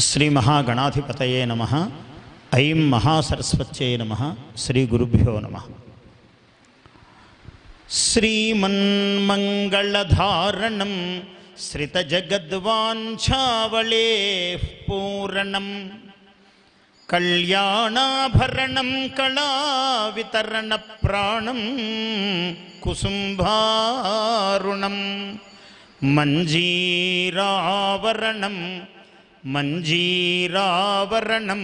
శ్రీ మహాగణాధిపతయే నమః. ఐం మహాసరస్వత్యై నమః. శ్రీ గురుభ్యో నమః. శ్రీమన్మంగళధారణం శ్రితజగద్వాంఛావళేః పూరణం కళ్యాణాభరణం కళావితరణ ప్రాణం కుసుంభారుణం మంజీరావరణం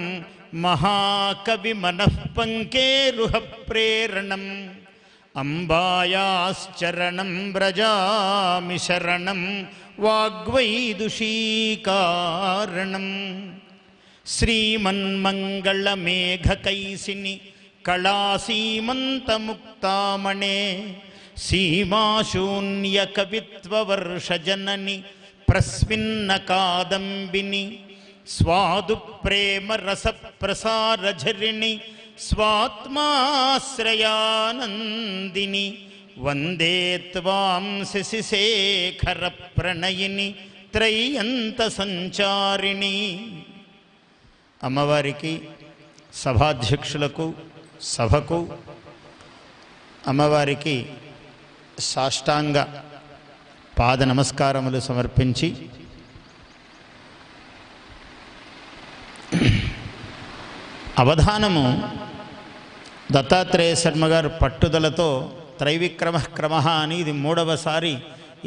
మహాకవి మనఃపంకేరుహ ప్రేరణం అంబాయాశ్చరణం వ్రజామి శరణం వాగ్వైదుషీకారణం శ్రీమన్మంగళమేఘకైసిని కళాసీమంతముక్తామణే సీమాశూన్యకవిత్వవర్షజనని ప్రస్మిన్న కాదంబిని స్వాదు ప్రేమ రసప్రసారఝరిణి స్వాత్మాశ్రయానందిని వందే త్వాం శశిశేఖర ప్రణయిని త్రయంత సంచారిణి. అమ్మవారికి, సభాధ్యక్షులకు, సభకు, అమ్మవారికి సాష్టాంగ పాద నమస్కారములు సమర్పించి అవధానము దత్తాత్రేయ శర్మ గారు పట్టుదలతో త్రైవిక్రమ క్రమ అని ఇది 3వసారి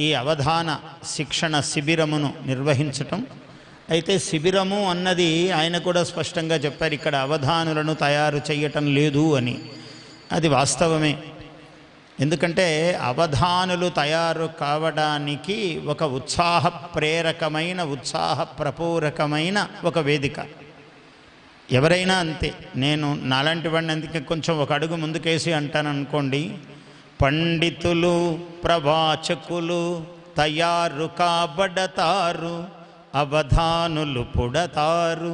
ఈ అవధాన శిక్షణ శిబిరమును నిర్వహించటం. అయితే శిబిరము అన్నది ఆయన కూడా స్పష్టంగా చెప్పారు, ఇక్కడ అవధానులను తయారు చేయటం లేదు అని. అది వాస్తవమే. ఎందుకంటే అవధానులు తయారు కావడానికి ఒక ఉత్సాహ ప్రేరకమైన, ఉత్సాహ ప్రపూరకమైన ఒక వేదిక. ఎవరైనా అంతే. నేను నాలాంటి వాడిని అందుకే కొంచెం ఒక అడుగు ముందుకేసి అంటాను అనుకోండి, పండితులు ప్రవాచకులు తయారు కాబడతారు, అవధానులు పుడతారు.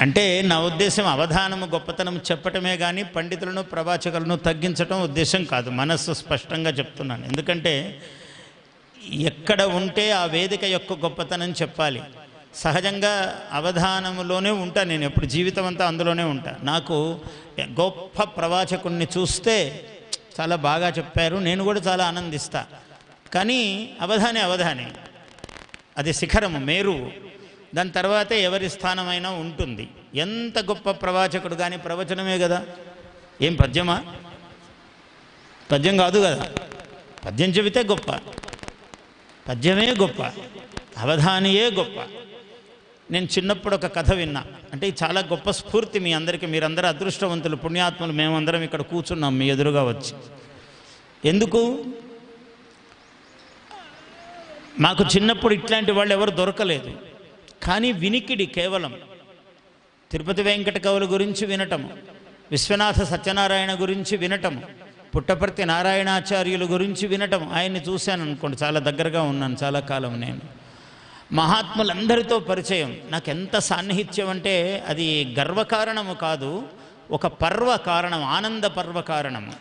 అంటే నా ఉద్దేశం అవధానము గొప్పతనం చెప్పటమే కానీ పండితులను ప్రవాచకులను తగ్గించటం ఉద్దేశం కాదు. మనస్సు స్పష్టంగా చెప్తున్నాను. ఎందుకంటే ఎక్కడ ఉంటే ఆ వేదిక యొక్క గొప్పతనం చెప్పాలి. సహజంగా అవధానములోనే ఉంటా నేను, ఎప్పుడు జీవితం అంతా అందులోనే ఉంటా. నాకు గొప్ప ప్రవాచకుడిని చూస్తే చాలా బాగా చెప్పారు, నేను కూడా చాలా ఆనందిస్తా. కానీ అవధానే అది శిఖరము, మేరువు. దాని తర్వాతే ఎవరి స్థానమైనా ఉంటుంది. ఎంత గొప్ప ప్రవాచకుడు కానీ ప్రవచనమే కదా. ఏం పద్యమా? పద్యం కాదు కదా. పద్యం చెబితే గొప్ప, పద్యమే గొప్ప, అవధానియే గొప్ప. నేను చిన్నప్పుడు ఒక కథ విన్నా. అంటే చాలా గొప్ప స్ఫూర్తి మీ అందరికీ. మీరందరూ అదృష్టవంతులు, పుణ్యాత్ములు. మేమందరం ఇక్కడ కూర్చున్నాం మీ ఎదురుగా వచ్చి. ఎందుకు? మాకు చిన్నప్పుడు ఇట్లాంటి వాళ్ళు ఎవరు దొరకలేదు. కానీ వినికిడి కేవలం తిరుపతి వెంకట కవుల గురించి వినటము, విశ్వనాథ సత్యనారాయణ గురించి వినటము, పుట్టపర్తి నారాయణాచార్యుల గురించి వినటము. ఆయన్ని చూశాను అనుకోండి, చాలా దగ్గరగా ఉన్నాను చాలా కాలం. నేను మహాత్ములందరితో పరిచయం. నాకు ఎంత సాన్నిహిత్యం అంటే అది గర్వకారణము కాదు, ఒక పర్వ కారణం, ఆనంద పర్వ కారణము.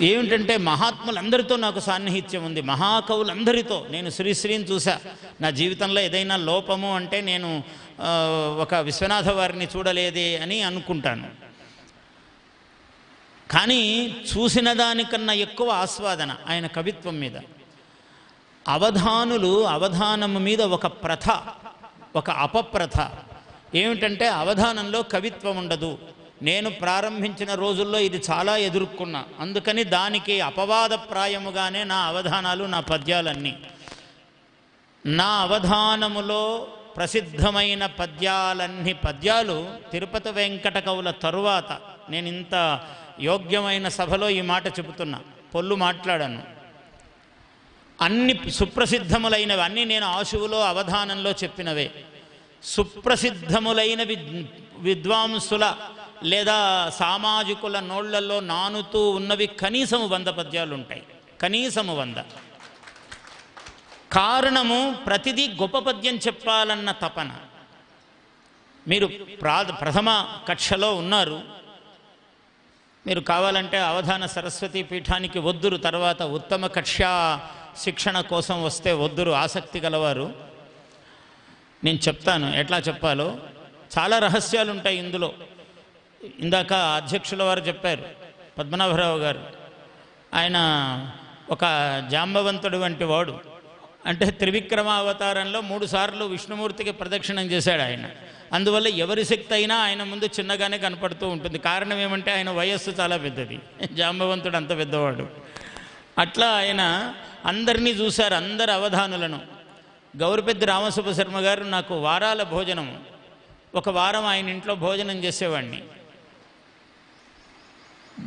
ఏమిటంటే మహాత్ములందరితో నాకు సాన్నిహిత్యం ఉంది. మహాకవులందరితో. నేను శ్రీశ్రీని చూసా. నా జీవితంలో ఏదైనా లోపము అంటే నేను ఒక విశ్వనాథ వారిని చూడలేదే అని అనుకుంటాను. కానీ చూసిన దానికన్నా ఎక్కువ ఆస్వాదన ఆయన కవిత్వం మీద. అవధానులు, అవధానము మీద ఒక ప్రథ, ఒక అపప్రథ ఏమిటంటే అవధానంలో కవిత్వం ఉండదు. నేను ప్రారంభించిన రోజుల్లో ఇది చాలా ఎదుర్కొన్నా. అందుకని దానికి అపవాదప్రాయముగానే నా అవధానాలు, నా పద్యాలన్నీ. నా అవధానములో ప్రసిద్ధమైన పద్యాలు తిరుపతి వెంకట కవుల తరువాత. నేను ఇంత యోగ్యమైన సభలో ఈ మాట చెబుతున్నా, పొల్లు మాట్లాడాను. అన్ని సుప్రసిద్ధములైనవి, అన్నీ నేను ఆశువులో అవధానంలో చెప్పినవే. సుప్రసిద్ధములైన విద్వాంసుల లేదా సామాజికుల నోళ్లలో నానుతూ ఉన్నవి కనీసము 100 పద్యాలు ఉంటాయి. కనీసము 100. కారణము ప్రతిదీ గొప్ప పద్యం చెప్పాలన్న తపన. మీరు ప్రథమ కక్షలో ఉన్నారు. మీరు కావాలంటే అవధాన సరస్వతి పీఠానికి వద్దురు. తర్వాత ఉత్తమ కక్ష్య శిక్షణ కోసం వస్తే వద్దురు ఆసక్తి గలవారు. నేను చెప్తాను ఎట్లా చెప్పాలో. చాలా రహస్యాలు ఉంటాయి ఇందులో. ఇందాక అధ్యక్షుల వారు చెప్పారు, పద్మనాభరావు గారు, ఆయన ఒక జాంబవంతుడు వంటి వాడు. అంటే త్రివిక్రమ అవతారంలో 3 సార్లు విష్ణుమూర్తికి ప్రదక్షిణం చేశాడు ఆయన. అందువల్ల ఎవరి శక్తి అయినా ఆయన ముందు చిన్నగానే కనపడుతూ ఉంటుంది. కారణం ఏమంటే ఆయన వయస్సు చాలా పెద్దది, జాంబవంతుడు అంత పెద్దవాడు. అట్లా ఆయన అందరినీ చూశారు, అందరి అవధానులను. గౌరిపెద్ది రామసుబ్బ శర్మ గారు నాకు వారాల భోజనము, ఒక వారం ఆయన ఇంట్లో భోజనం చేసేవాడిని.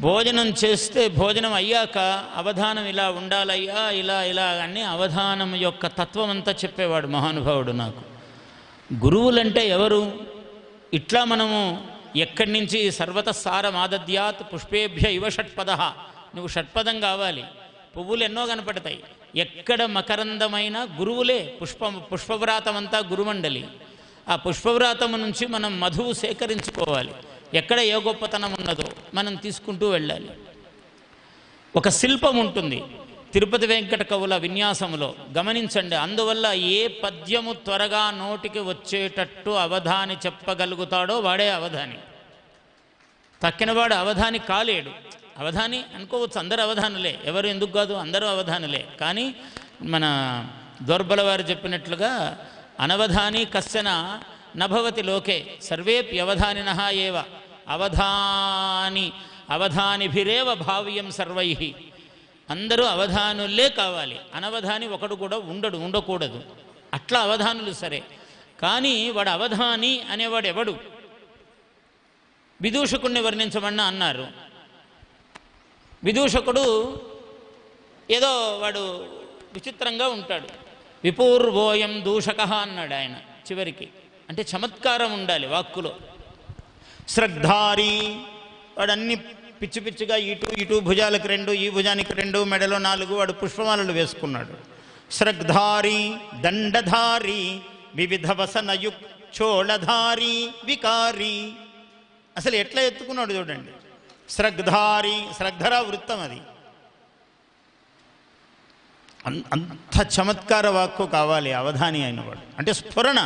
భోజనం చేస్తే భోజనం అయ్యాక అవధానం ఇలా ఉండాలయ్యా, ఇలా ఇలా అని అవధానం యొక్క తత్వం అంతా చెప్పేవాడు మహానుభావుడు నాకు. గురువులంటే ఎవరు? ఇట్లా మనము ఎక్కడి నుంచి సర్వతసారమాదద్యాత్ పుష్పేభ్య ఇవ షట్పద, నువ్వు షట్పదం కావాలి. పువ్వులు ఎన్నో కనపడతాయి, ఎక్కడ మకరందమైన గురువులే. పుష్పవ్రాతం అంతా గురుమండలి. ఆ పుష్పవ్రాతము నుంచి మనం మధువు సేకరించుకోవాలి. ఎక్కడ ఏ గొప్పతనం ఉన్నదో మనం తీసుకుంటూ వెళ్ళాలి. ఒక శిల్పం ఉంటుంది తిరుపతి వెంకట కవుల విన్యాసములో, గమనించండి. అందువల్ల ఏ పద్యము త్వరగా నోటికి వచ్చేటట్టు అవధాని చెప్పగలుగుతాడో వాడే అవధాని. తక్కినవాడు అవధాని కాలేడు. అవధాని అనుకోవచ్చు, అందరూ అవధానులే. ఎవరు ఎందుకు కాదు, అందరూ అవధానులే. కానీ మన దోర్బల వారు చెప్పినట్లుగా అనవధాని కశ్చన నభవతి లోకే సర్వేప్యవధానినః ఏవ అవధానిభిరేవ భావ్యం సర్వై. అందరూ అవధానులే కావాలి, అనవధాని ఒకడు కూడా ఉండకూడదు. అట్లా అవధానులు సరే. కానీ వాడు అవధాని అనేవాడు ఎవడు? విదూషకుడిని వర్ణించమన్నా అన్నారు. విదూషకుడు ఏదో వాడు విచిత్రంగా ఉంటాడు. విపూర్వోయం దూషక అన్నాడు ఆయన చివరికి. అంటే చమత్కారం ఉండాలి వాక్కులో. శ్రగ్ధారి, వాడు అన్ని పిచ్చి పిచ్చిగా ఇటు భుజాలకు 2, ఈ భుజానికి 2, మెడలో 4 వాడు పుష్పమాలలు వేసుకున్నాడు. శ్రగ్ధారి, దండధారి, వివిధ వసనయుక్ చోళధారి, వికారి. అసలు ఎట్లా ఎత్తుకున్నాడు చూడండి. శ్రగ్ధారి, శ్రగ్ధర వృత్తం అది. అంత చమత్కార వాక్కు కావాలి అవధాని అయినవాడు. అంటే స్ఫురణ.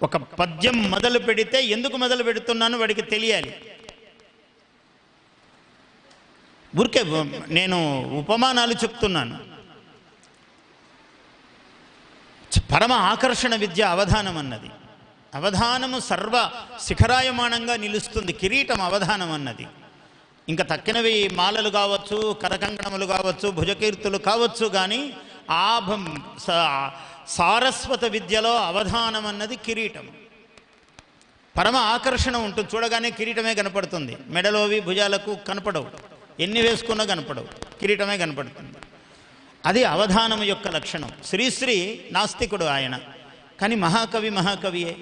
ఒక పద్యం మొదలు పెడితే ఎందుకు మొదలు పెడుతున్నాను వాడికి తెలియాలి. ఊరికే నేను ఉపమానాలు చెప్తున్నాను. పరమ ఆకర్షణ విద్య అవధానం అన్నది. అవధానము సర్వ శిఖరాయమానంగా నిలుస్తుంది. కిరీటం అవధానం అన్నది. ఇంకా తక్కినవి మాలలు కావచ్చు, కరకంకణములు కావచ్చు, భుజకీర్తులు కావచ్చు, కానీ సారస్వత విద్యలో అవధానం అన్నది కిరీటం. పరమ ఆకర్షణ ఉంటుంది. చూడగానే కిరీటమే కనపడుతుంది. మెడలోవి భుజాలకు కనపడవు, ఎన్ని వేసుకున్నా కనపడవు, కిరీటమే కనపడుతుంది. అది అవధానం యొక్క లక్షణం. శ్రీశ్రీ నాస్తికుడు ఆయన, కానీ మహాకవియే.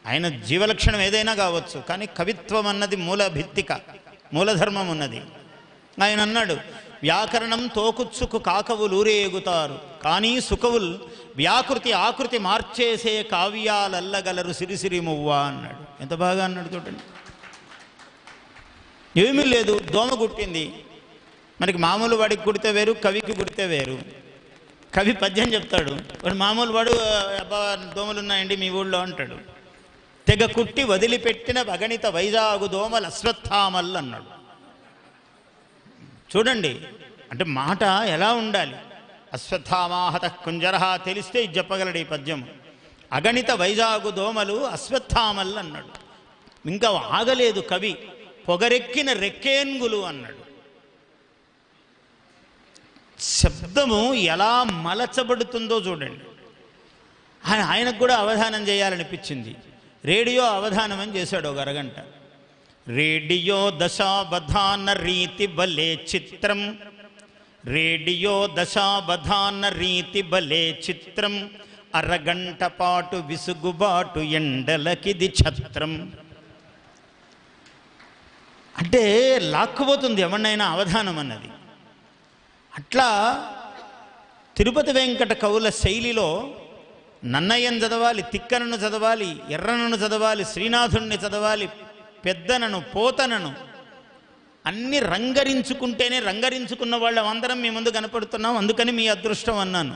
ఆయన జీవలక్షణం ఏదైనా కావచ్చు, కానీ కవిత్వం అన్నది మూల భిత్తిక, మూలధర్మం ఉన్నది. ఆయన అన్నాడు, వ్యాకరణం తోకుచ్చుకు కాకవులూరే ఎగుతారు, కానీ సుకవులు వ్యాకృతి ఆకృతి మార్చేసే కావ్యాలల్లగలరు సిరిసిరి మువ్వ అన్నాడు. ఎంత బాగా అన్నాడు చూడండి. ఏమీ లేదు, దోమ కుట్టింది. మనకి మామూలు వాడికి కుడితే వేరు, కవికి కుడితే వేరు. కవి పద్యం చెప్తాడు, వాడు మామూలు వాడు అబ్బా దోమలున్నాయండి మీ ఊళ్ళో అంటాడు. తెగ కుట్టి వదిలిపెట్టిన అగణిత వైజాగు దోమలు అశ్వత్థామల్ అన్నాడు. చూడండి, అంటే మాట ఎలా ఉండాలి. అశ్వత్థామాహత కుంజరహ తెలిస్తే ఇది చెప్పగలడు ఈ పద్యం. అగణిత వైజాగు దోమలు అశ్వత్థామల్ అన్నాడు. ఇంకా ఆగలేదు కవి, పొగరెక్కిన రెక్కేన్గులు అన్నాడు. శబ్దము ఎలా మలచబడుతుందో చూడండి. ఆయనకు కూడా అవధానం చేయాలనిపించింది. రేడియో అవధానం అని చేశాడు ఒక అరగంట. రేడియో దశావధాన రీతి బలే చిత్రం, రేడియో దశావధాన రీతి బలే చిత్రం, అరగంట పాటు విసుగుబాటు ఎండలకిది ఛత్రం. అంటే లాక్కుపోతుంది ఎవరినైనా అవధానం అన్నది. అట్లా తిరుపతి వెంకట కవుల శైలిలో నన్నయ్యను చదవాలి, తిక్కనను చదవాలి, ఎర్రనను చదవాలి, శ్రీనాథుణ్ణి చదవాలి, పెద్దనను, పోతనను అన్ని రంగరించుకుంటేనే, రంగరించుకున్న వాళ్ళం అందరం మీ ముందు కనపడుతున్నాం, అందుకని మీ అదృష్టం అన్నాను.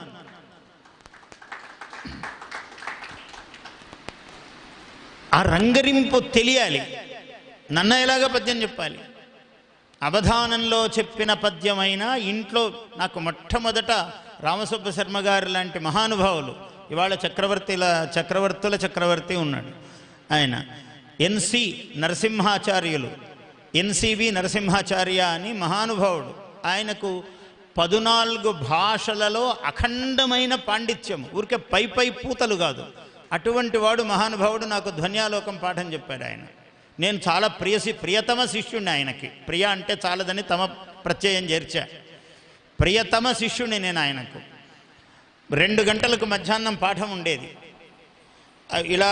ఆ రంగరింపు తెలియాలి. నన్నయ్యలాగా పద్యం చెప్పాలి. అవధానంలో చెప్పిన పద్యమైనా ఇంట్లో నాకు మొట్టమొదట రామసుబ్బ శర్మ గారు లాంటి మహానుభావులు, ఇవాళ చక్రవర్తుల చక్రవర్తి ఉన్నాడు ఆయన, ఎన్సి నరసింహాచార్యులు, ఎన్సివి నరసింహాచార్య అని మహానుభావుడు. ఆయనకు 14 భాషలలో అఖండమైన పాండిత్యం, ఊరికే పై పూతలు కాదు. అటువంటి వాడు మహానుభావుడు నాకు ధ్వన్యాలోకం పాఠం చెప్పాడు ఆయన. నేను చాలా ప్రియతమ శిష్యుడిని ఆయనకి. ప్రియ అంటే చాలదని తమ ప్రత్యయం చేర్చా. ప్రియతమ శిష్యుడిని నేను ఆయనకు. 2 గంటలకు మధ్యాహ్నం పాఠం ఉండేది. ఇలా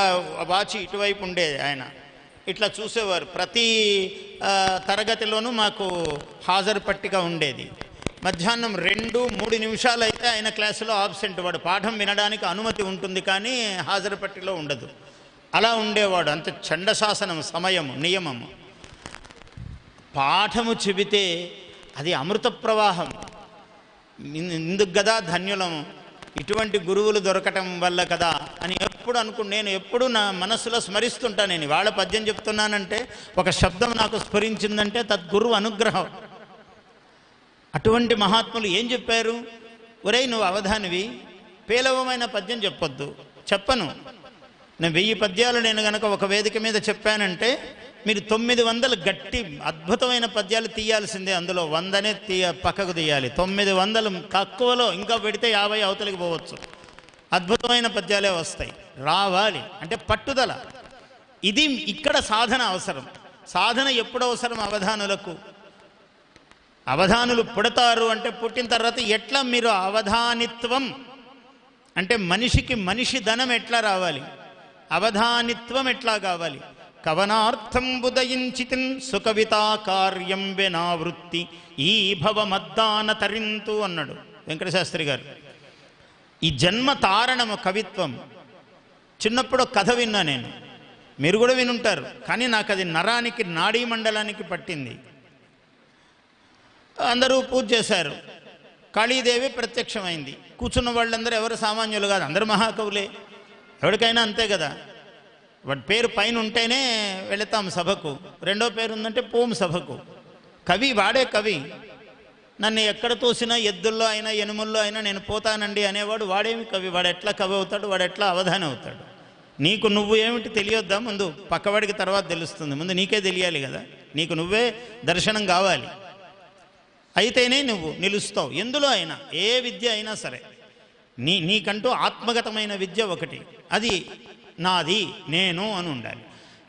వాచి ఇటువైపు ఉండేది, ఆయన ఇట్లా చూసేవారు. ప్రతి తరగతిలోనూ మాకు హాజరు పట్టిక ఉండేది. మధ్యాహ్నం 2-3 నిమిషాలు అయితే ఆయన క్లాసులో ఆబ్సెంట్. వాడు పాఠం వినడానికి అనుమతి ఉంటుంది కానీ హాజరు పట్టిలో ఉండదు. అలా ఉండేవాడు. అంత చండశాసనం, సమయము, నియమము. పాఠము చెబితే అది అమృత ప్రవాహం. ఇందుకు కదా ధన్యులము, ఇటువంటి గురువులు దొరకటం వల్ల కదా అని నేను ఎప్పుడు నా మనస్సులో స్మరిస్తుంటా. నేను వాళ్ళ పద్యం చెప్తున్నానంటే ఒక శబ్దం నాకు స్ఫురించిందంటే తద్గురువు అనుగ్రహం. అటువంటి మహాత్ములు ఏం చెప్పారు? ఒరేయ్, నువ్వు అవధానివి, పేలవమైన పద్యం చెప్పొద్దు. చెప్పను. నేను 1000 పద్యాలు నేను కనుక ఒక వేదిక మీద చెప్పానంటే మీరు 900 గట్టి అద్భుతమైన పద్యాలు తీయాల్సిందే. అందులో 100నే పక్కకు తీయాలి. 900 తక్కువలో ఇంకా పెడితే 50 అవతలికి పోవచ్చు. అద్భుతమైన పద్యాలే వస్తాయి. రావాలి అంటే పట్టుదల. ఇది ఇక్కడ సాధన అవసరం. సాధన ఎప్పుడు అవసరం? అవధానులకు. అవధానులు పుడతారు అంటే పుట్టిన తర్వాత ఎట్లా మీరు అవధానిత్వం అంటే మనిషికి మనిషి ధనం ఎట్లా రావాలి, అవధానిత్వం ఎట్లా కావాలి? కవనార్థం బుదయించితిన్ సుకవితా కార్యం వినావృత్తి ఈ భవమద్దాన తరింతు అన్నాడు వెంకటశాస్త్రి గారు. ఈ జన్మ తారణము కవిత్వం. చిన్నప్పుడు కథ విన్నా నేను, మీరు కూడా వినుంటారు, కానీ నాకు అది నరానికి, నాడీ మండలానికి పట్టింది. అందరూ పూజ చేశారు. కాళీదేవి ప్రత్యక్షమైంది. కూర్చున్న వాళ్ళందరూ ఎవరు సామాన్యులు కాదు, అందరూ మహాకవులే. ఎవరికైనా అంతే కదా. వాడి పేరు పైన ఉంటేనే వెళతాం సభకు, రెండో పేరు ఉందంటే పోం సభకు. కవి వాడే కవి. నన్ను ఎక్కడ తోసినా, ఎద్దుల్లో అయినా ఎనుముల్లో అయినా నేను పోతానండి అనేవాడు వాడేమి కవి? వాడు ఎట్లా కవి అవుతాడు? వాడు ఎట్లా అవధాని అవుతాడు? నీకు నువ్వు ఏమిటి తెలియొద్దా? ముందు పక్కవాడికి తర్వాత తెలుస్తుంది. ముందు నీకే తెలియాలి కదా. నీకు నువ్వే దర్శనం కావాలి. అయితేనే నువ్వు నిలుస్తావు. ఎందులో అయినా, ఏ విద్య అయినా సరే నీకంటూ ఆత్మగతమైన విద్య ఒకటి, అది నాది, నేను అని ఉండాలి.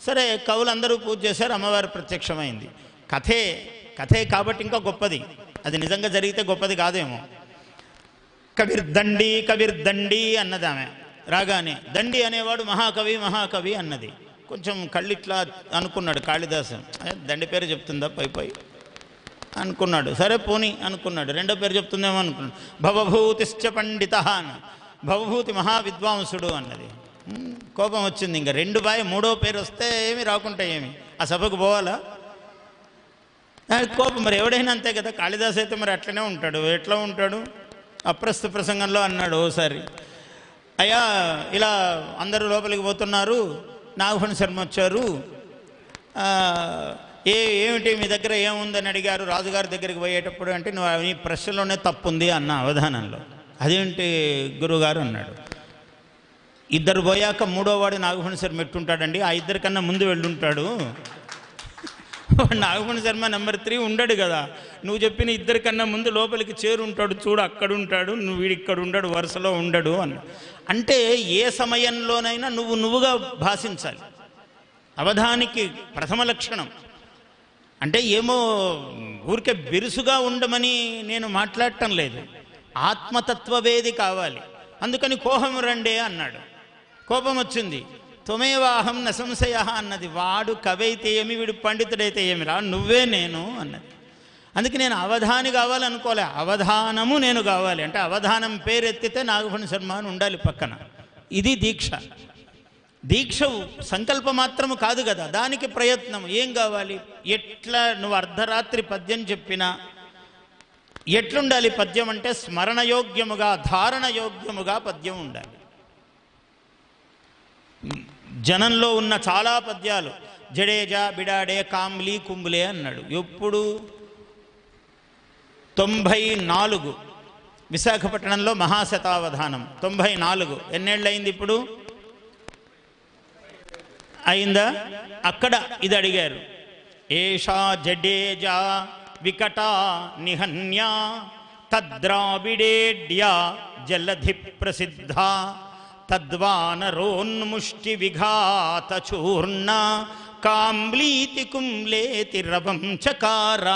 సరే, కవులందరూ పూజ చేశారు, అమ్మవారు ప్రత్యక్షమైంది. కథే కాబట్టి ఇంకా గొప్పది. అది నిజంగా జరిగితే గొప్పది కాదేమో. కవిర్దండి అన్నది ఆమె రాగానే. దండి అనేవాడు మహాకవి అన్నది. కొంచెం కళ్ళిట్లా అనుకున్నాడు కాళిదాసు, దండి పేరు చెప్తుందా పై అనుకున్నాడు. సరే పోని అనుకున్నాడు. రెండో పేరు చెప్తుందేమో అనుకున్నాడు. భవభూతిశ్చ పండిత అని, భవభూతి మహావిద్వాంసుడు అన్నది. కోపం వచ్చింది. ఇంకా 2 బాయ్ 3వ పేరు వస్తే ఏమి రాకుంటా ఏమి, ఆ సభకు పోవాలా? కోపం. మరి ఎవడైనా అంతే కదా. కాళిదాసు అయితే మరి అట్లనే ఉంటాడు. ఎట్లా ఉంటాడు? అప్రస్తు ప్రసంగంలో అన్నాడు ఓసారి, అయ్యా ఇలా అందరూ లోపలికి పోతున్నారు, నాగఫణి శర్మ వచ్చారు, ఏమిటి మీ దగ్గర ఏముందని అడిగారు రాజుగారి దగ్గరికి పోయేటప్పుడు. అంటే నువ్వు నీ ప్రశ్నలోనే తప్పుంది అన్న అవధానంలో. అదేంటి గురువుగారు అన్నాడు. 2 పోయాక 3వ వాడు నాగఫణి శర్మ ఎట్టుంటాడండి? ఆ 2 కన్నా ముందు వెళ్ళుంటాడు. నాగఫణి శర్మ నెంబర్ 3 ఉండడు కదా. నువ్వు చెప్పిన 2 కన్నా ముందు లోపలికి చేరుంటాడు, చూడు అక్కడ ఉంటాడు, నువ్వు వీడిక్కడ ఉండడు, వరుసలో ఉండడు అన్న. అంటే ఏ సమయంలోనైనా నువ్వుగా భాషించాలి. అవధానికి ప్రథమ లక్షణం. అంటే ఏమో ఊరికే బిరుసుగా ఉండమని నేను మాట్లాడటం లేదు, ఆత్మతత్వవేది కావాలి. అందుకని కోపం రండే అన్నాడు. కోపం వచ్చింది. త్వమేవాహం న సంశయ అన్నది. వాడు కవి అయితే ఏమి, వీడు పండితుడైతే ఏమి రా, నువ్వే నేను అన్నది. అందుకే నేను అవధాని కావాలనుకోలే, అవధానము నేను కావాలి. అంటే అవధానం పేరెత్తితే నాగఫణి శర్మ అని ఉండాలి పక్కన. ఇది దీక్ష. దీక్ష సంకల్ప మాత్రము కాదు కదా, దానికి ప్రయత్నం. ఏం కావాలి? ఎట్లా నువ్వు అర్ధరాత్రి పద్యం చెప్పినా ఎట్లుండాలి పద్యం అంటే స్మరణయోగ్యముగా, ధారణయోగ్యముగా పద్యం ఉండాలి. జనంలో ఉన్న చాలా పద్యాలు జడేజా బిడాడే కాంబ్లీ కుంబ్లే అన్నాడు. ఎప్పుడు? 94 విశాఖపట్నంలో మహాశతావధానం 94. ఎన్నేళ్ళయింది ఇప్పుడు? అయిందా? అక్కడ ఇది అడిగారు. ఏషా జడేజా వికటా నిహన్యా తద్రావిడేడ్యా జలధి ప్రసిద్ధ తద్వానరోన్ముష్టి విఘాత చూర్ణ కాంబ్లీతి కుంబ్లేతి రవం చకార.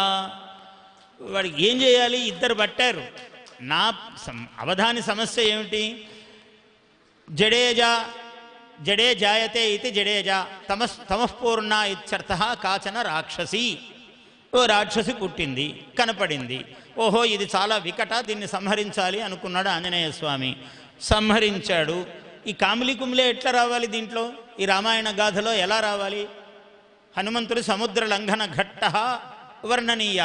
వాడికి ఏం చేయాలి? ఇద్దరు పట్టారు. నా అవధాని సమస్య ఏమిటి? జడేజా జడే జాయతే ఇది జడేజా తమఃపూర్ణ ఇత్యర్థ కాచన రాక్షసి. ఓ రాక్షసి పుట్టింది, కనపడింది. ఓహో ఇది చాలా వికట, దీన్ని సంహరించాలి అనుకున్నాడు ఆంజనేయ స్వామి. సంహరించాడు. ఈ కామిలి కుంబ్లే ఎట్లా రావాలి దీంట్లో? ఈ రామాయణ గాథలో ఎలా రావాలి? హనుమంతుడి సముద్ర లంఘన ఘట్ట వర్ణనీయ.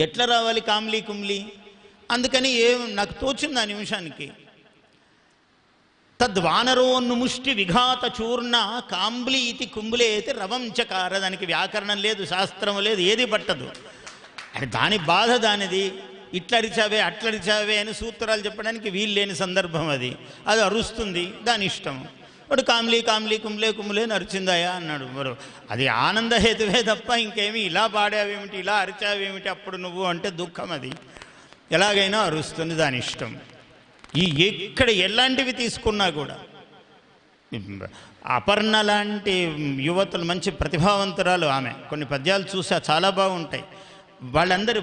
ఎట్లా రావాలి కామిలి కుంబ్లి? అందుకని నాకు తోచింది ఆ నిమిషానికి. తద్వానరోన్ముష్టి విఘాత చూర్ణ కాంబ్లి ఇది కుంబ్లేతి రవంచకార. దానికి వ్యాకరణం లేదు, శాస్త్రం లేదు, ఏది పట్టదు. అని దాని బాధ దానిది. ఇట్లరిచావే అట్లరిచావే అని సూత్రాలు చెప్పడానికి వీలు లేని సందర్భం అది. అది అరుస్తుంది, దాని ఇష్టం. వాడు కాంబ్లీ కాంబ్లీ కుంబ్లే కుంబ్లే అని అరిచిందాయా అన్నాడు. మరో అది ఆనందహేతువే తప్ప ఇంకేమి. ఇలా పాడావేమిటి, ఇలా అరిచావేమిటి అప్పుడు నువ్వు అంటే దుఃఖం. అది ఎలాగైనా అరుస్తుంది, దాని ఇష్టం. ఎక్కడ ఎలాంటివి తీసుకున్నా కూడా అపర్ణ లాంటి యువతులు, మంచి ప్రతిభావంతురాలు ఆమె, కొన్ని పద్యాలు చూసా చాలా బాగుంటాయి.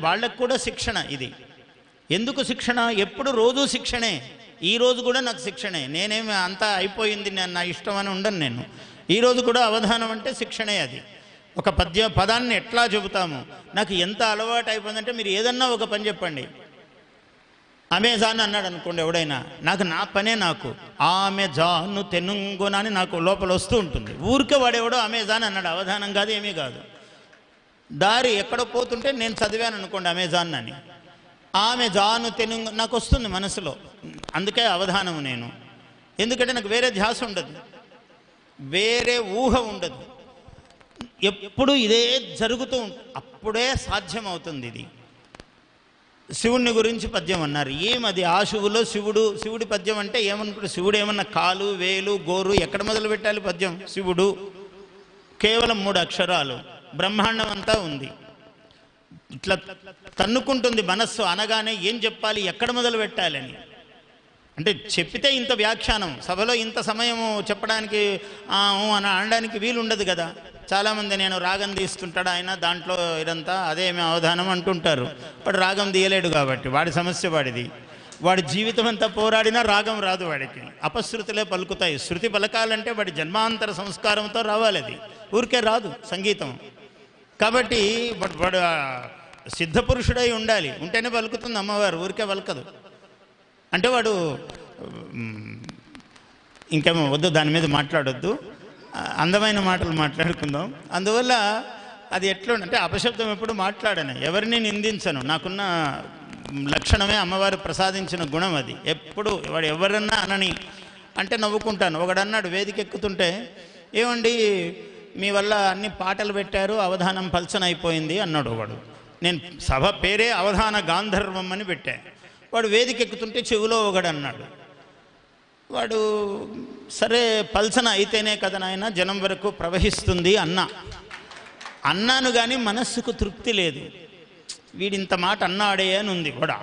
వాళ్ళకు కూడా శిక్షణ ఇది. ఎందుకు శిక్షణ? ఎప్పుడు రోజు శిక్షణే. ఈరోజు కూడా నాకు శిక్షణే. నేనేమి అంతా అయిపోయింది నా ఇష్టం అని ఉండను నేను. ఈరోజు కూడా అవధానం అంటే శిక్షణే. అది ఒక పదాన్ని ఎట్లా చెబుతాము. నాకు ఎంత అలవాటు అయిపోయిందంటే, మీరు ఏదన్నా ఒక పని చెప్పండి. అమెజాన్ అన్నాడు అనుకోండి ఎవడైనా, నా పనే నాకు ఆమెజాను తెనుంగున అని నాకు లోపల వస్తూ ఉంటుంది. ఊరికే వాడెవడో అమెజాన్ అన్నాడు, అవధానం కాదు, ఏమీ కాదు. దారి ఎక్కడో పోతుంటే నేను చదివాను అనుకోండి అమెజాన్ అని, ఆమెజాను తెనుంగు నాకు వస్తుంది మనసులో. అందుకే అవధానము నేను. ఎందుకంటే నాకు వేరే ధ్యాస ఉండదు, వేరే ఊహ ఉండదు. ఎప్పుడు ఇదే జరుగుతూ అప్పుడే సాధ్యమవుతుంది ఇది. శివుణ్ణి గురించి పద్యం అన్నారు. ఏమది? ఆశువులో శివుడి పద్యం అంటే ఏమనుకుంటే, శివుడు ఏమన్నా కాలు వేలు గోరు ఎక్కడ మొదలు పెట్టాలి పద్యం? శివుడు కేవలం 3 అక్షరాలు, బ్రహ్మాండం అంతా ఉంది. ఇట్లా తన్నుకుంటుంది మనస్సు. అనగానే ఏం చెప్పాలి, ఎక్కడ మొదలు పెట్టాలని. అంటే చెప్పితే ఇంత వ్యాఖ్యానం, సభలో ఇంత సమయము చెప్పడానికి అని అనడానికి వీలుండదు కదా. చాలామంది నేను రాగం తీస్తుంటాడు ఆయన, దాంట్లో ఇదంతా అదేమి అవధానం అంటుంటారు. వాడు రాగం తీయలేడు కాబట్టి వాడి సమస్య వాడిది. వాడి జీవితం అంతా పోరాడినా రాగం రాదు వాడికి. అపశృతులే పలుకుతాయి. శృతి పలకాలంటే వాడి జన్మాంతర సంస్కారంతో రావాలి. అది ఊరికే రాదు సంగీతం. కాబట్టి వాడు సిద్ధపురుషుడై ఉండాలి, ఉంటేనే పలుకుతుంది అమ్మవారు, ఊరికే పలకదు. అంటే వాడు ఇంకేమో వద్దు, దాని మీద మాట్లాడొద్దు, అందమైన మాటలు మాట్లాడుకుందాం. అందువల్ల అది ఎట్లా అంటే, అపశబ్దం ఎప్పుడు మాట్లాడను, ఎవరిని నిందించను. నాకున్న లక్షణమే అమ్మవారు ప్రసాదించిన గుణం అది. ఎప్పుడు వాడు ఎవరన్నా అనని అంటే నవ్వుకుంటాను. ఒకడన్నాడు వేదిక ఎక్కుతుంటే, ఏమండి మీ వల్ల అన్ని పాటలు పెట్టారు, అవధానం పల్చన అయిపోయింది అన్నాడు వాడు. నేను సభ పేరే అవధాన గాంధర్వం అని పెట్టా. వాడు వేదిక ఎక్కుతుంటే చెవిలో ఒకడన్నాడు. వాడు సరే పల్సన అయితేనే కదా నాయన జనం వరకు ప్రవహిస్తుంది అన్నాను కానీ మనస్సుకు తృప్తి లేదు. వీడింత మాట అన్నాడే అని ఉంది. వాడు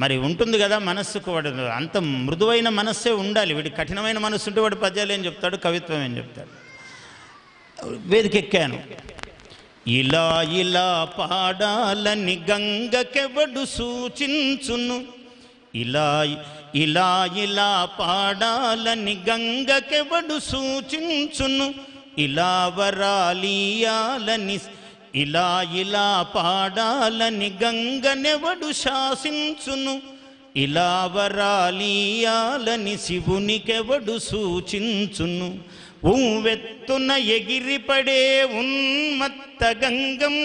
మరి ఉంటుంది కదా మనస్సుకు, వాడు అంత మృదువైన మనస్సే ఉండాలి. వీడి కఠినమైన మనస్సు ఉంటే వాడు పద్యాలు ఏం చెప్తాడు, కవిత్వం ఏం చెప్తాడు. వేదిక ఎక్కాను. ఇలా ఇలా పాడాలని గంగకెవడు సూచించును, ఇలా ఇలా ఇలా పాడాలని గంగకెవడు సూచించును, ఇలా వరాలియాలని ఇలా ఇలా పాడాలని గంగనెవడు శాసించును, ఇలా వరాలియాలని శివునికెవడు సూచించును ఉవ్వెత్తున ఎగిరిపడే ఉన్మత్త గంగం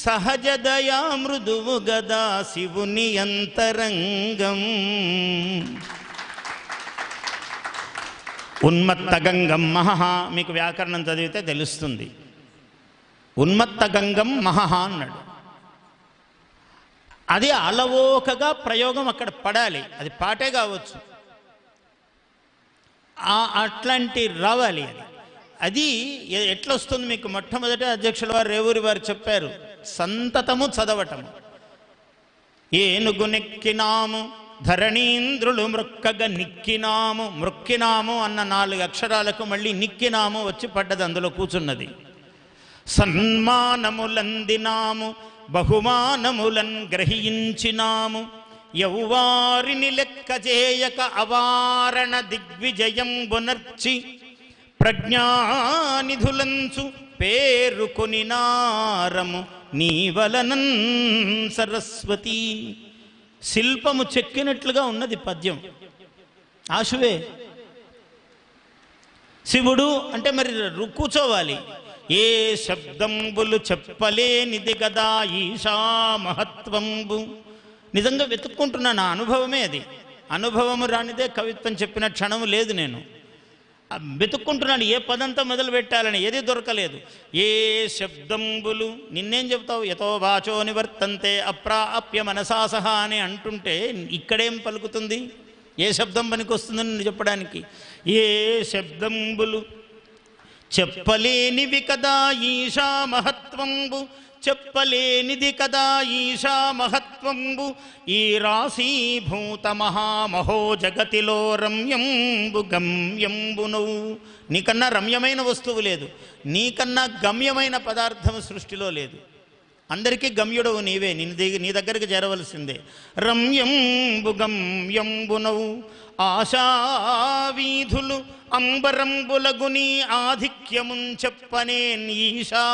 సహజదయా మృదువు గదా శివుని అంతరంగం. ఉన్మత్త గంగం మహః, మీకు వ్యాకరణం చదివితే తెలుస్తుంది. ఉన్మత్త గంగం మహః అన్నాడు. అది అలవోకగా ప్రయోగం అక్కడ పడాలి. అది పాటే కావచ్చు, అట్లాంటి రావాలి. అది ఎట్లా వస్తుంది మీకు? మొట్టమొదట అధ్యక్షుల వారు రేవూరి వారు చెప్పారు, సంతతము చదవటము. ఏనుగు నెక్కినాము ధరణీంద్రులు మృక్కగా నిక్కినాము. మృక్కినాము అన్న 4 అక్షరాలకు మళ్ళీ నిక్కినాము వచ్చి పడ్డది, అందులో కూర్చున్నది. సన్మానములందినాము బహుమానములన్ గ్రహించినాము యౌవారిని లెక్క చేయక అవారణ దిగ్విజయంబునర్చి ప్రజ్ఞానిధులంచు పేరుకొని నారము నీవలనన్ సరస్వతి. శిల్పము చెక్కినట్లుగా ఉన్నది పద్యం. ఆశువే శివుడు అంటే మరి కూర్చోవాలి. ఏ శబ్దంబులు చెప్పలేనిది గదా ఈశా మహత్వంబు. నిజంగా వెతుక్కుంటున్నా, నా అనుభవమే అది. అనుభవము రానిదే కవిత్వం చెప్పిన క్షణము లేదు. నేను వెతుక్కుంటున్నాను ఏ పదంతో మొదలు పెట్టాలని, ఏది దొరకలేదు. ఏ శబ్దంబులు, నిన్నేం చెప్తావు? యతో వాచో నివర్తంతే అప్రాప్య మనసాసహ అని అంటుంటే ఇక్కడేం పలుకుతుంది? ఏ శబ్దం పనికి వస్తుందని చెప్పడానికి? ఏ శబ్దంబులు చెప్పలేనివి కదా ఈశా మహత్వంబు. చెప్పలేనిది కదా ఈశా మహత్వంబు. ఈ రాశీభూత మహామహో జగతిలో రమ్యంబు గమ్యంబునవు. నీకన్నా రమ్యమైన వస్తువు లేదు, నీకన్నా గమ్యమైన పదార్థం సృష్టిలో లేదు. అందరికీ గమ్యుడవు నీవే, నీ దగ్గరికి చేరవలసిందే. రమ్యంబు గమ్యంబునవు ఆశావీధులు అంబరంబులగుని ఆధిక్యమున్ చెప్పనేన్ ఈశా.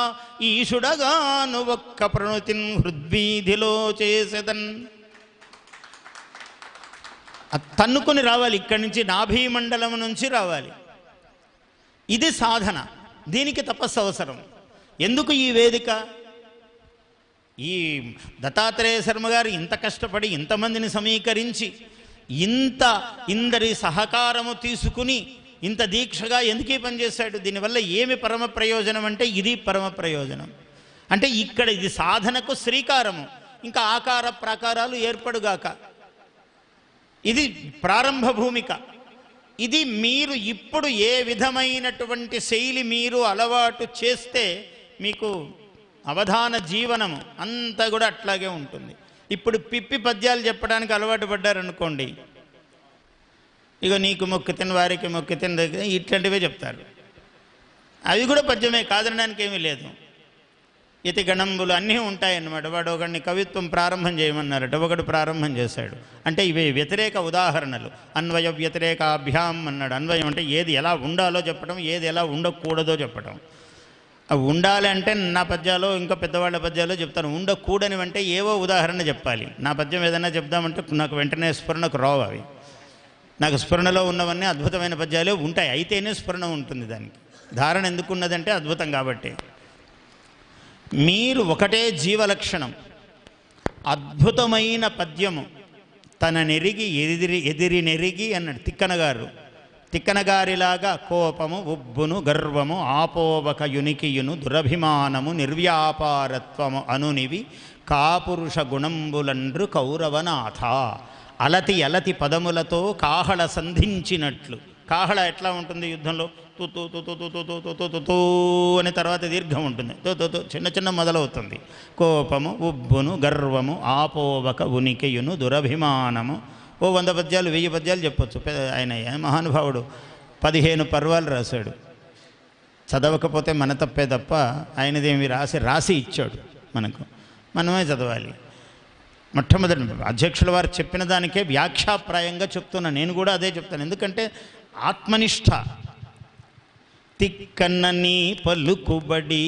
ఈశుడగాను ఒక్క ప్రణుతిన్ హృద్వీధిలో చేసేదన్. తన్నుకొని రావాలి, ఇక్కడి నుంచి నాభీమండలం నుంచి రావాలి. ఇది సాధన. దీనికి తపస్సు అవసరం. ఎందుకు ఈ వేదిక? ఈ దత్తాత్రేయ శర్మ గారు ఇంత కష్టపడి ఇంతమందిని సమీకరించి ఇందరి సహకారము తీసుకుని ఇంత దీక్షగా ఎందుకు ఈ పని చేశాడు? దీనివల్ల ఏమి పరమ ప్రయోజనం అంటే ఇది పరమ ప్రయోజనం. అంటే ఇక్కడ ఇది సాధనకు శ్రీకారము, ఇంకా ఆకార ప్రాకారాలు ఏర్పడుగాక. ఇది ప్రారంభ భూమిక. ఇది మీరు ఇప్పుడు ఏ విధమైనటువంటి శైలి మీరు అలవాటు చేస్తే మీకు అవధాన జీవనము అంతా కూడా అట్లాగే ఉంటుంది. ఇప్పుడు పిప్పి పద్యాలు చెప్పడానికి అలవాటు పడ్డారనుకోండి, ఇక నీకు మొక్కుతిని వారికి మొక్కుతిని దగ్గర ఇట్లాంటివే చెప్తారు. అవి కూడా పద్యమే, కాదనడానికి ఏమీ లేదు. ఇతి గణంబులు అన్నీ ఉంటాయన్నమాట. వాడు ఒకడిని కవిత్వం ప్రారంభం చేయమన్నారట, ఒకడు ప్రారంభం చేశాడు. అంటే ఇవి వ్యతిరేక ఉదాహరణలు. అన్వయ వ్యతిరేకాభ్యాం అన్నాడు. అన్వయం అంటే ఏది ఎలా ఉండాలో చెప్పడం, ఏది ఎలా ఉండకూడదో చెప్పడం. అవి ఉండాలి అంటే నా పద్యాలో ఇంకా పెద్దవాళ్ళ పద్యాలో చెప్తాను. ఉండకూడని అంటే ఏవో ఉదాహరణ చెప్పాలి. నా పద్యం ఏదైనా చెప్దామంటే నాకు వెంటనే స్ఫురణకు రావు అవి. నాకు స్ఫురణలో ఉన్నవన్నీ అద్భుతమైన పద్యాలే ఉంటాయి, అయితేనే స్ఫురణ ఉంటుంది. దానికి ధారణ ఎందుకున్నదంటే అద్భుతం కాబట్టి. మీరు ఒకటే జీవలక్షణం. అద్భుతమైన పద్యము తన నెరిగి ఎదిరి నెరిగి అన్నాడు తిక్కన గారు. తిక్కనగారిలాగా కోపము ఉబ్బును గర్వము ఆపోవక యునికియును దురభిమానము నిర్వ్యాపారత్వము అనునివి కాపురుష గుణంబులండ్రు కౌరవనాథ. అలతి అలతి పదములతో కాహళ సంధించినట్లు. కాహళ ఎట్లా ఉంటుంది యుద్ధంలో? తూ తూ తూ తూ తూ తూ తూ తూ తూ తూ అనే తర్వాత దీర్ఘం ఉంటుంది. తో తో తో చిన్న చిన్న మొదలవుతుంది. కోపము ఉబ్బును గర్వము ఆపోవక ఉనికియును దురభిమానము. 100 పద్యాలు 1000 పద్యాలు చెప్పొచ్చు. ఆయన మహానుభావుడు 15 పర్వాలు రాశాడు. చదవకపోతే మన తప్పే తప్ప ఆయనదేమి రాసి ఇచ్చాడు మనకు. మనమే చదవాలి. మొట్టమొదటి అధ్యక్షుల వారు చెప్పిన దానికే వ్యాఖ్యాప్రాయంగా చెప్తున్నా. నేను కూడా అదే చెప్తాను. ఎందుకంటే ఆత్మనిష్ట. తిక్కన్న నీ పలుకుబడి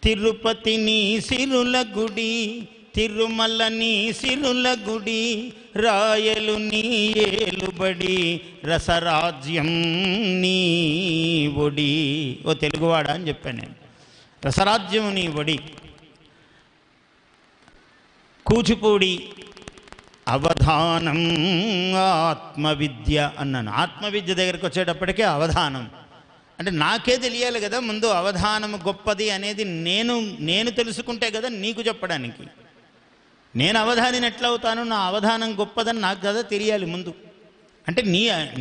తిరుపతి నీ సిరుల గుడి తిరుమల నీ సిరుల గుడి రాయలు నీ ఏలుబడి రసరాజ్యం నీ ఒడి. ఓ తెలుగువాడా అని చెప్పాను నేను. రసరాజ్యం నీ ఒడి. కూచిపూడి అవధానం ఆత్మవిద్య అన్నాను. ఆత్మవిద్య దగ్గరికి వచ్చేటప్పటికే అవధానం అంటే నాకే తెలియాలి కదా ముందు. అవధానం గొప్పది అనేది నేను తెలుసుకుంటే కదా నీకు చెప్పడానికి. నేను అవధానిని ఎట్లా అవుతాను? నా అవధానం గొప్పదని నాకు కదా తెలియాలి ముందు. అంటే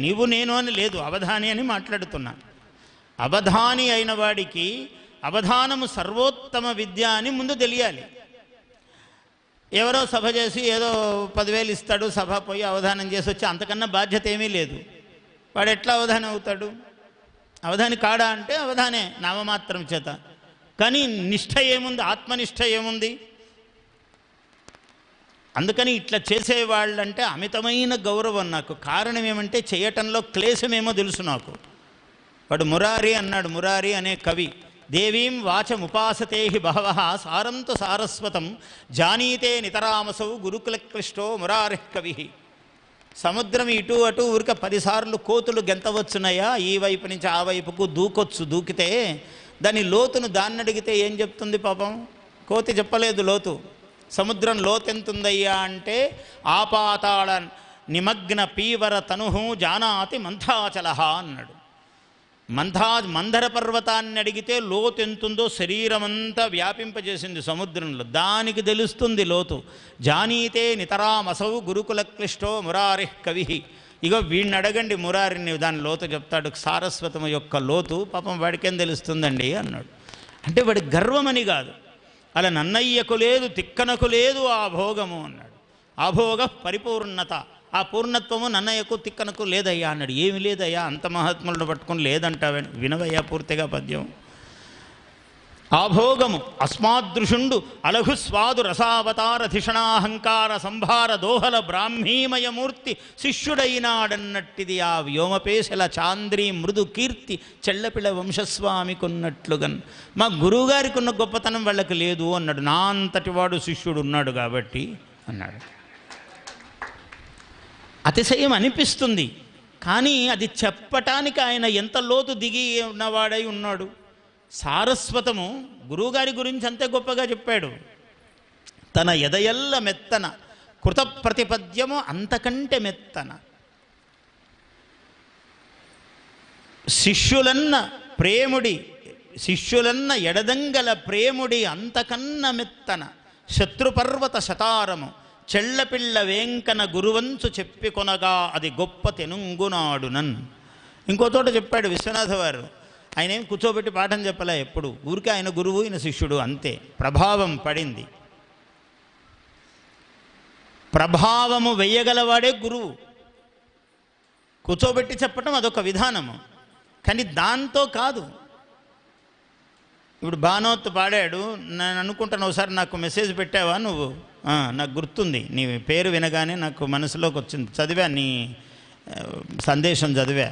నీవు నేను అని లేదు, అవధాని అని మాట్లాడుతున్నా. అవధాని అయిన వాడికి అవధానము సర్వోత్తమ విద్య అని ముందు తెలియాలి. ఎవరో సభ చేసి ఏదో 10,000 ఇస్తాడు, సభ పోయి అవధానం చేసి వచ్చి అంతకన్నా బాధ్యత ఏమీ లేదు. వాడు ఎట్లా అవధానం అవుతాడు? అవధాని కాడా అంటే అవధానే నామమాత్రం చేత. కానీ నిష్ఠ ఏముంది? ఆత్మనిష్ఠ ఏముంది? అందుకని ఇట్లా చేసేవాళ్ళంటే అమితమైన గౌరవం నాకు. కారణం ఏమంటే చేయటంలో క్లేశమేమో తెలుసు నాకు. వాడు మురారి అన్నాడు. మురారి అనే కవి దేవీం వాచముపాసతే హి బహవః సారంతు సారస్వతం జానీతే నితరామసౌ గురుకులక్లిష్టో మురారిః కవి. సముద్రం ఇటు అటు ఊరిక 10 సార్లు కోతులు గెంతవచ్చునయా, ఈ వైపు నుంచి ఆ వైపుకు దూకొచ్చు. దూకితే దాని లోతును దాన్ని అడిగితే ఏం చెప్తుంది పాపం? కోతి చెప్పలేదు లోతు. సముద్రం లోతెంతుందయ్యా అంటే ఆపాతాళ నిమగ్న పీవర తనుహు జానాతి మంథాచలహ అన్నాడు. మందర పర్వతాన్ని అడిగితే లోతు ఎంతుందో శరీరమంతా వ్యాపింపజేసింది సముద్రంలో. దానికి తెలుస్తుంది లోతు. జానీతే నితరామసౌ గురుకుల క్లిష్టో మురారిః కవి. ఇగో వీడిని అడగండి మురారిని, దాని లోతు చెప్తాడు. సారస్వతము యొక్క లోతు పాపం వాడికేం తెలుస్తుందండి అన్నాడు. అంటే వాడి గర్వమని కాదు, అలా నన్నయ్యకు లేదు తిక్కనకు లేదు ఆ భోగము అన్నాడు. ఆ భోగ పరిపూర్ణత, ఆ పూర్ణత్వము నన్నయ్యకు తిక్కనకు లేదయ్యా అన్నాడు. ఏమి లేదయ్యా, అంత మహాత్ములను పట్టుకుని లేదంటావని. వినవయ్యా పూర్తిగా పద్యం. ఆ భోగము అస్మాదృషుండు అలఘు స్వాదు రసావతారధిషణాహంకార సంభార దోహల బ్రాహ్మీమయమూర్తి శిష్యుడైనాడన్నట్టిది ఆ వ్యోమపేశల చాంద్రీ మృదు కీర్తి చెల్లపిళ్ళ వంశస్వామి కొన్నట్లుగన్. మా గురువుగారికి ఉన్న గొప్పతనం వాళ్ళకి లేదు అన్నాడు. నా అంతటి వాడు శిష్యుడు ఉన్నాడు కాబట్టి అన్నాడు. అతిశయం అనిపిస్తుంది, కానీ అది చెప్పటానికి ఆయన ఎంత లోతు దిగి ఉన్నవాడై ఉన్నాడు. సారస్వతము గురువుగారి గురించి అంతే గొప్పగా చెప్పాడు. తన ఎదయల్ల మెత్తన కృత ప్రతిపద్యము అంతకంటే మెత్తన. శిష్యులన్న ఎడదంగల ప్రేముడి అంతకన్న మెత్తన శత్రుపర్వత శతారము చెళ్ళపిళ్ళ వేంకన గురువంచు చెప్పికొనగా అది గొప్ప తెనుంగునాడునన్. ఇంకో చోట చెప్పాడు విశ్వనాథ వారు. ఆయన ఏం కూర్చోబెట్టి పాఠం చెప్పలే ఎప్పుడు. ఊరికే ఆయన గురువు, ఈయన శిష్యుడు అంతే. ప్రభావం పడింది. ప్రభావము వెయ్యగలవాడే గురువు. కూర్చోబెట్టి చెప్పటం అదొక విధానము, కానీ దాంతో కాదు. ఇప్పుడు బానోత్ పాడాడు, నేను అనుకుంటాను ఒకసారి నాకు మెసేజ్ పెట్టావా నువ్వు? నాకు గుర్తుంది, నీ పేరు వినగానే నాకు మనసులోకి వచ్చింది. చదివా, నీ సందేశం చదివా.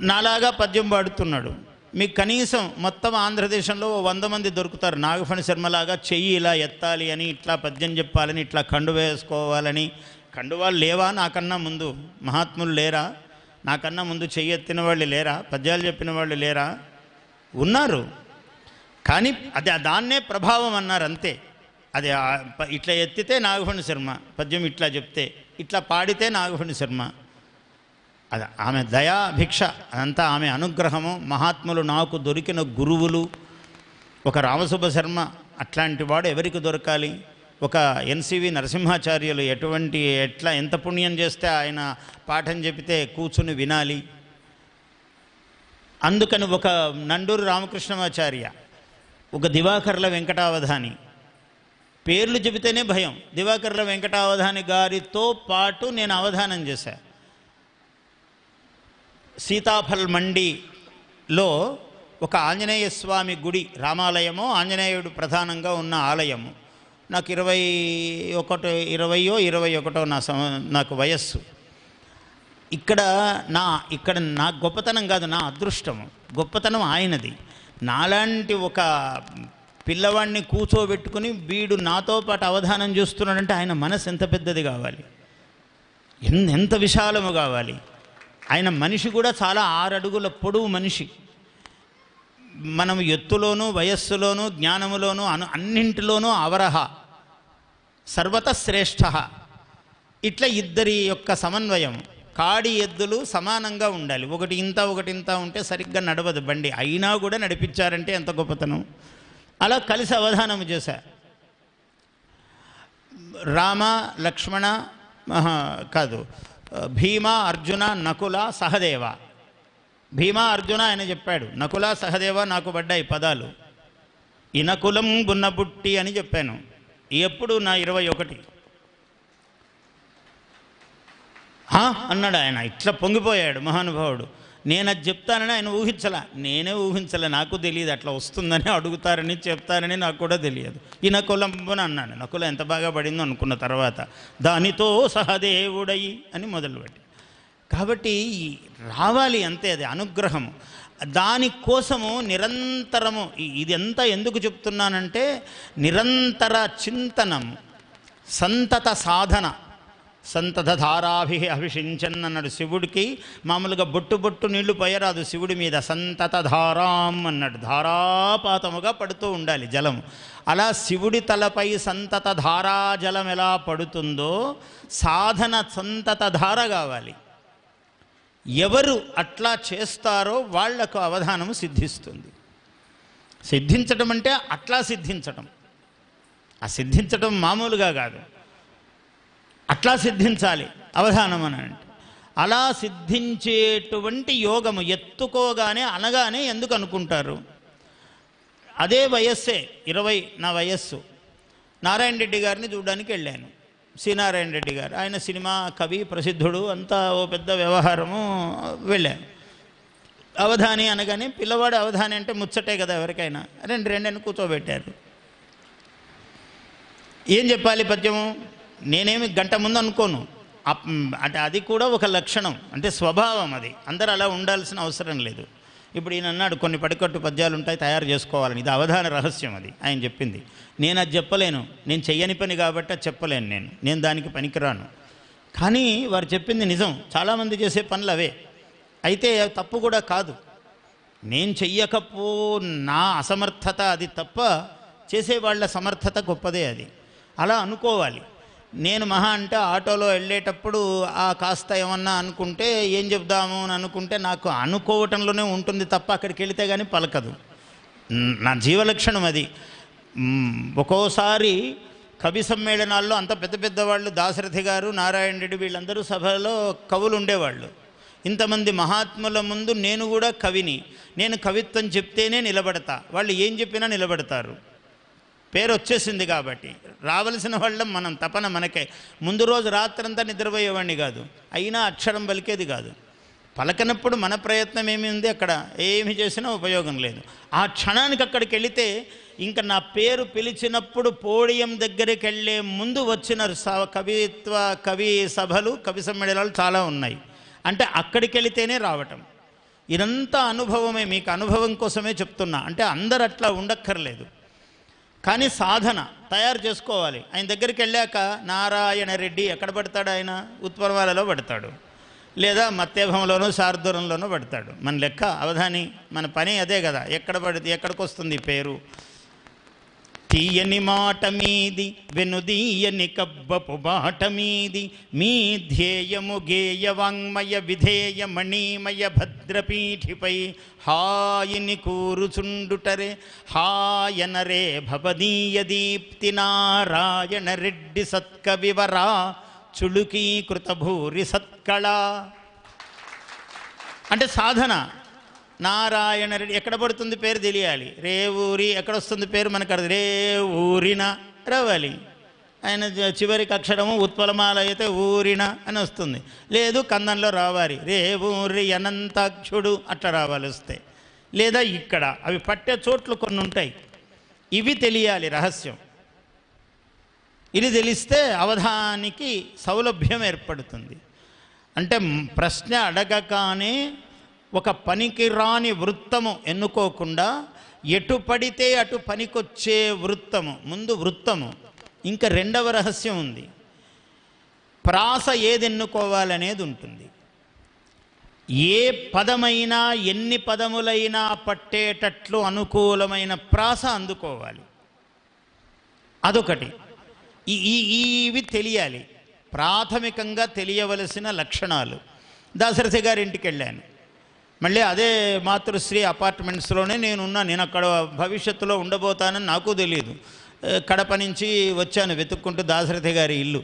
నాలాగా పద్యం పాడుతున్నాడు. మీకు కనీసం మొత్తం ఆంధ్రదేశంలో 100 మంది దొరుకుతారు నాగఫణి శర్మలాగా చెయ్యి ఇలా ఎత్తాలి అని, ఇట్లా పద్యం చెప్పాలని, ఇట్లా కండు వేసుకోవాలని. కండువాళ్ళు లేవా నాకన్నా ముందు? మహాత్ములు లేరా నాకన్నా ముందు? చెయ్యి ఎత్తిన వాళ్ళు లేరా? పద్యాలు చెప్పిన వాళ్ళు లేరా? ఉన్నారు. కానీ దాన్నే ప్రభావం అన్నారు అంతే. అది ఇట్లా ఎత్తితే నాగఫణి శర్మ పద్యం, ఇట్లా చెప్తే, ఇట్లా పాడితే నాగఫణి శర్మ. అది ఆమె దయా భిక్ష, అదంతా ఆమె అనుగ్రహము. మహాత్ములు నాకు దొరికిన గురువులు. ఒక రామసుబ్బ శర్మ అట్లాంటి వాడు ఎవరికి దొరకాలి? ఒక ఎన్సివి నరసింహాచార్యులు ఎంత పుణ్యం చేస్తే ఆయన పాఠం చెబితే కూర్చుని వినాలి. అందుకని ఒక నండూరు రామకృష్ణమాచార్య, ఒక దివాకర్ల వెంకటావధాని, పేర్లు చెబితేనే భయం. దివాకర్ల వెంకటావధాని గారితో పాటు నేను అవధానం చేశా. సీతాఫల్ మండిలో ఒక ఆంజనేయ స్వామి గుడి, రామాలయము, ఆంజనేయుడు ప్రధానంగా ఉన్న ఆలయము. నాకు 21 నాకు వయస్సు. ఇక్కడ నా గొప్పతనం కాదు, నా అదృష్టము. గొప్పతనం ఆయనది. నాలాంటి ఒక పిల్లవాడిని కూర్చోబెట్టుకుని వీడు నాతో పాటు అవధానం చేస్తున్నాడంటే ఆయన మనసు ఎంత పెద్దది కావాలి, ఎంత విశాలము కావాలి. ఆయన మనిషి కూడా చాలా 6 అడుగుల పొడవు మనిషి. మనం ఎత్తులోనూ వయస్సులోనూ జ్ఞానములోనూ అన్నింటిలోనూ అవరహ సర్వత శ్రేష్ఠ. ఇట్లా ఇద్దరి యొక్క సమన్వయం. కాడి ఎద్దులు సమానంగా ఉండాలి, ఒకటి ఇంత ఒకటి ఇంత ఉంటే సరిగ్గా నడవదు బండి. అయినా కూడా నడిపించారంటే ఎంత గొప్పతనం. అలా కలిసి అవధానం చేశా. రామ లక్ష్మణ కాదు, భీమ అర్జున నకుల సహదేవ. భీమ అర్జున ఆయన చెప్పాడు, నకుల సహదేవ నాకు పడ్డాయి పదాలు. ఇనకులం గున్నబుట్టి అని చెప్పాను. ఎప్పుడు నా 21 అన్నాడు ఆయన. ఇట్లా పొంగిపోయాడు మహానుభావుడు. నేను అది చెప్తానని ఆయన నేనే ఊహించలే. నాకు తెలియదు అట్లా వస్తుందని, అడుగుతారని చెప్తారని నాకు కూడా తెలియదు. ఈ నకులంబున అన్నాడు. నకుల ఎంత బాగా పడిందో అనుకున్న తర్వాత దానితో సహదేవుడై అని మొదలుపెట్టి. కాబట్టి రావాలి అంతే, అది అనుగ్రహము. దానికోసము నిరంతరము ఇదంతా ఎందుకు చెప్తున్నానంటే నిరంతర చింతనము, సంతత సాధన. సంతత ధారాభి అభిషించన్ అన్నాడు శివుడికి. మామూలుగా బొట్టు బొట్టు నీళ్లు పోయరాదు శివుడి మీద, సంతత ధారాం అన్నాడు. ధారాపాతముగా పడుతూ ఉండాలి జలము. అలా శివుడి తలపై సంతత ధారా జలం ఎలా పడుతుందో సాధన సంతత ధార కావాలి. ఎవరు అట్లా చేస్తారో వాళ్లకు అవధానము సిద్ధిస్తుంది. సిద్ధించటం అంటే అట్లా సిద్ధించటం, ఆ సిద్ధించటం మామూలుగా కాదు, అట్లా సిద్ధించాలి అవధానం అని అంటే. అలా సిద్ధించేటువంటి యోగము ఎత్తుకోగానే అనగానే ఎందుకు అనుకుంటారు? అదే వయస్సే 20 నా వయస్సు. నారాయణ రెడ్డి గారిని చూడడానికి వెళ్ళాను. సి నారాయణ రెడ్డి గారు, ఆయన సినిమా కవి ప్రసిద్ధుడు, అంతా ఓ పెద్ద వ్యవహారము. వెళ్ళాను. అవధాని అనగానే పిల్లవాడు అవధాని అంటే ముచ్చటే కదా ఎవరికైనా. రెండని కూర్చోబెట్టారు. ఏం చెప్పాలి పద్యము? నేనేమి గంట ముందు అనుకోను. అంటే అది కూడా ఒక లక్షణం, అంటే స్వభావం. అది అందరూ అలా ఉండాల్సిన అవసరం లేదు. ఇప్పుడు ఈయన అన్నాడు కొన్ని పడికట్టు పద్యాలు ఉంటాయి తయారు చేసుకోవాలని. ఇది అవధాన రహస్యం, అది ఆయన చెప్పింది. నేను అది చెప్పలేను, నేను చెయ్యని పని కాబట్టి అది చెప్పలేను. నేను దానికి పనికిరాను. కానీ వారు చెప్పింది నిజం. చాలామంది చేసే పనులు అవే. అయితే తప్పు కూడా కాదు. నేను చెయ్యకపో నా అసమర్థత అది తప్ప, చేసేవాళ్ల సమర్థత గొప్పదే. అది అలా అనుకోవాలి. నేను మహా అంటే ఆటోలో వెళ్ళేటప్పుడు కాస్త ఏమన్నా అనుకుంటే ఏం చెప్దాము అని అనుకుంటే నాకు అనుకోవటంలోనే ఉంటుంది తప్ప అక్కడికి వెళితే కానీ పలకదు. నా జీవలక్షణం అది. ఒక్కోసారి కవి సమ్మేళనాల్లో అంత పెద్ద పెద్దవాళ్ళు, దాశరథి గారు, నారాయణ రెడ్డి, వీళ్ళందరూ సభలో కవులు ఉండేవాళ్ళు. ఇంతమంది మహాత్ముల ముందు నేను కూడా కవిని. నేను కవిత్వం చెప్తేనే నిలబడతా, వాళ్ళు ఏం చెప్పినా నిలబడతారు. పేరు వచ్చేసింది కాబట్టి రావలసిన వాళ్ళం మనం. తపన మనకే. ముందు రోజు రాత్రంతా నిద్రపోయేవాడిని కాదు, అయినా అక్షరం పలికేది కాదు. పలకనప్పుడు మన ప్రయత్నం ఏమి ఉంది? అక్కడ ఏమి చేసినా ఉపయోగం లేదు. ఆ క్షణానికి అక్కడికి వెళితే ఇంకా నా పేరు పిలిచినప్పుడు పోడియం దగ్గరికి వెళ్ళే ముందు వచ్చిన కవి సభలు, కవి సమ్మేళనాలు చాలా ఉన్నాయి. అంటే అక్కడికి వెళితేనే రావటం. ఇదంతా అనుభవమే, మీకు అనుభవం కోసమే చెప్తున్నా. అంటే అందరు అట్లా ఉండక్కర్లేదు, కానీ సాధన తయారు చేసుకోవాలి. ఆయన దగ్గరికి వెళ్ళాక నారాయణ రెడ్డి ఎక్కడ పడతాడు? ఆయన ఉత్పలమాలలో పడతాడు, లేదా మత్తేభంలోనో శార్దూలంలోనో పడతాడు. మన లెక్క అవధాని, మన పని అదే కదా. ఎక్కడ పడితే ఎక్కడికి వస్తుంది పేరు? తీయని మాట మీది వెనుదీయని కబ్బపు బాట మీది, మీ ధ్యేయము గేయ వాంగ్మయ విధేయ మణిమయ భద్రపీఠిపై హాయిని కూరుచుండుటరే హాయనరే భవదీయ దీప్తి నారాయణ రెడ్డి సత్కవివరా చుళుకీకృత భూరి సత్కళ. అంటే సాధన. నారాయణ రెడ్డి ఎక్కడ పడుతుంది పేరు తెలియాలి. రేవూరి ఎక్కడ వస్తుంది పేరు మనకు అర్థం. రేవూరిన రావాలి. ఆయన చివరికి అక్షరము ఉత్పలమాల అయితే ఊరిన అని వస్తుంది. లేదు కందంలో రావాలి, రేవూరి అనంతాక్షుడు అట్లా రావాలి వస్తే. లేదా ఇక్కడ అవి పట్టే చోట్లు కొన్ని ఉంటాయి. ఇవి తెలియాలి రహస్యం. ఇది తెలిస్తే అవధానికి సౌలభ్యం ఏర్పడుతుంది. అంటే ప్రశ్న అడగగానే ఒక పనికి రాని వృత్తము ఎన్నుకోకుండా ఎటు పడితే అటు పనికొచ్చే వృత్తము, ముందు వృత్తము. ఇంకా రెండవ రహస్యం ఉంది, ప్రాస ఏది ఎన్నుకోవాలనేది ఉంటుంది. ఏ పదమైనా ఎన్ని పదములైనా పట్టేటట్లు అనుకూలమైన ప్రాస అందుకోవాలి. అదొకటి. ఇవి తెలియాలి, ప్రాథమికంగా తెలియవలసిన లక్షణాలు. దాశరథి గారి ఇంటికి వెళ్ళాను, మళ్ళీ అదే మాతృశ్రీ అపార్ట్మెంట్స్లోనే నేనున్నాను. నేను అక్కడ భవిష్యత్తులో ఉండబోతానని నాకు తెలియదు. కడప నుంచి వచ్చాను వెతుక్కుంటూ దాశరథి గారి ఇల్లు.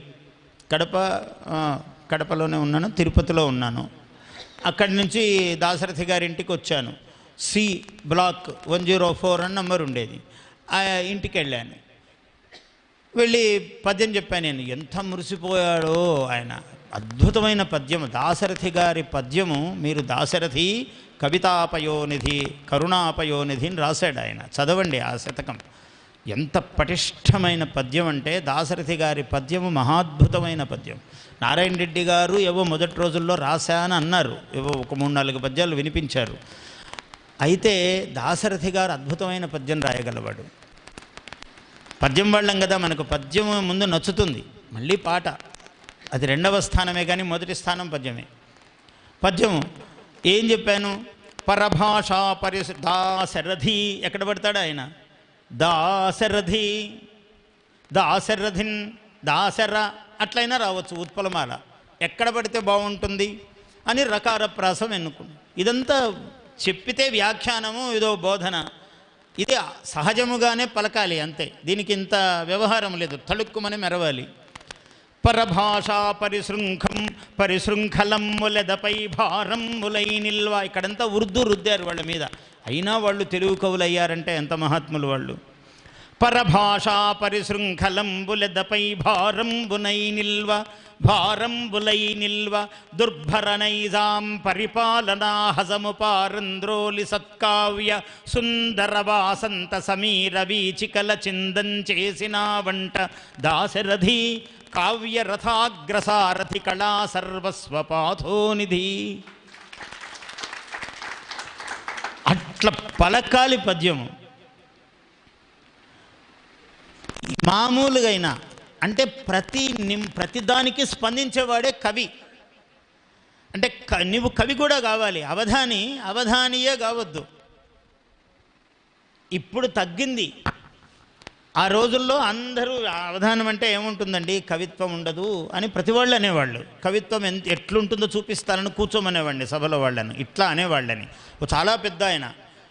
కడపలోనే ఉన్నాను, తిరుపతిలో ఉన్నాను. అక్కడి నుంచి దాశరథి గారి ఇంటికి వచ్చాను. సి బ్లాక్ 104 అని నంబర్ ఉండేది. ఆ ఇంటికి వెళ్ళాను. వెళ్ళి పద్యం చెప్పాను. నేను ఎంత మురిసిపోయాడో ఆయన. అద్భుతమైన పద్యము దాశరథి గారి పద్యము. మీరు దాశరథి కవితాపయోనిధి కరుణాపయోనిధి అని రాశాడు ఆయన. చదవండి ఆ శతకం. ఎంత పటిష్టమైన పద్యం అంటే దాశరథి గారి పద్యము మహాద్భుతమైన పద్యం. నారాయణ రెడ్డి గారు ఏవో మొదటి రోజుల్లో రాశా అని అన్నారు, ఏవో ఒక 3-4 పద్యాలు వినిపించారు. అయితే దాశరథి గారు అద్భుతమైన పద్యం రాయగలవాడు. పద్యం వాళ్ళం కదా, మనకు పద్యం ముందు నచ్చుతుంది, మళ్ళీ పాట అది రెండవ స్థానమే, కానీ మొదటి స్థానం పద్యమే. పద్యము ఏం చెప్పాను, పరభాషా దాశరథి ఎక్కడ పడతాడు ఆయన, దాశరథి దాశరథిన్ దాశర అట్లయినా రావచ్చు, ఉత్పలమాల ఎక్కడ పడితే బాగుంటుంది అని రకార ప్రాసం ఎన్నుకుంది. ఇదంతా చెప్పితే వ్యాఖ్యానము, ఇదో బోధన, ఇది సహజముగానే పలకాలి అంతే. దీనికి ఇంత వ్యవహారం లేదు, తళుక్కుమని మెరవాలి. పరభాషా పరిశృంఖలం ములెదపై భారం ములై నిల్వ. ఇక్కడంతా ఉర్దూ రుద్దారు వాళ్ళ మీద, అయినా వాళ్ళు తెలుగు కవులు అయ్యారంటే ఎంత మహాత్ములు వాళ్ళు. పరభాషా పరిశృంఖలంబులెదపై భారంబునై నిల్వ దుర్భర నైజాం పరిపాలనా హజము పారంద్రోలి సత్కావ్య సుందర వాసంత సమీర వీచికల చిందం చేసిన వంట దాశరథి కావ్య రథాగ్రసారథి కళా సర్వస్వపాథోనిధి. అట్లా పలకాలి పద్యము. మామూలుగా అయినా అంటే ప్రతిదానికి స్పందించేవాడే కవి. అంటే నువ్వు కవి కూడా కావాలి, అవధానియే కావద్దు. ఇప్పుడు తగ్గింది. ఆ రోజుల్లో అందరూ అవధానం అంటే ఏముంటుందండి, కవిత్వం ఉండదు అని ప్రతి వాళ్ళు అనేవాళ్ళు. కవిత్వం ఎట్లుంటుందో చూపిస్తారని కూర్చోమనేవాడిని సభలో వాళ్ళని, ఇట్లా అనేవాళ్ళని. చాలా పెద్ద ఆయన,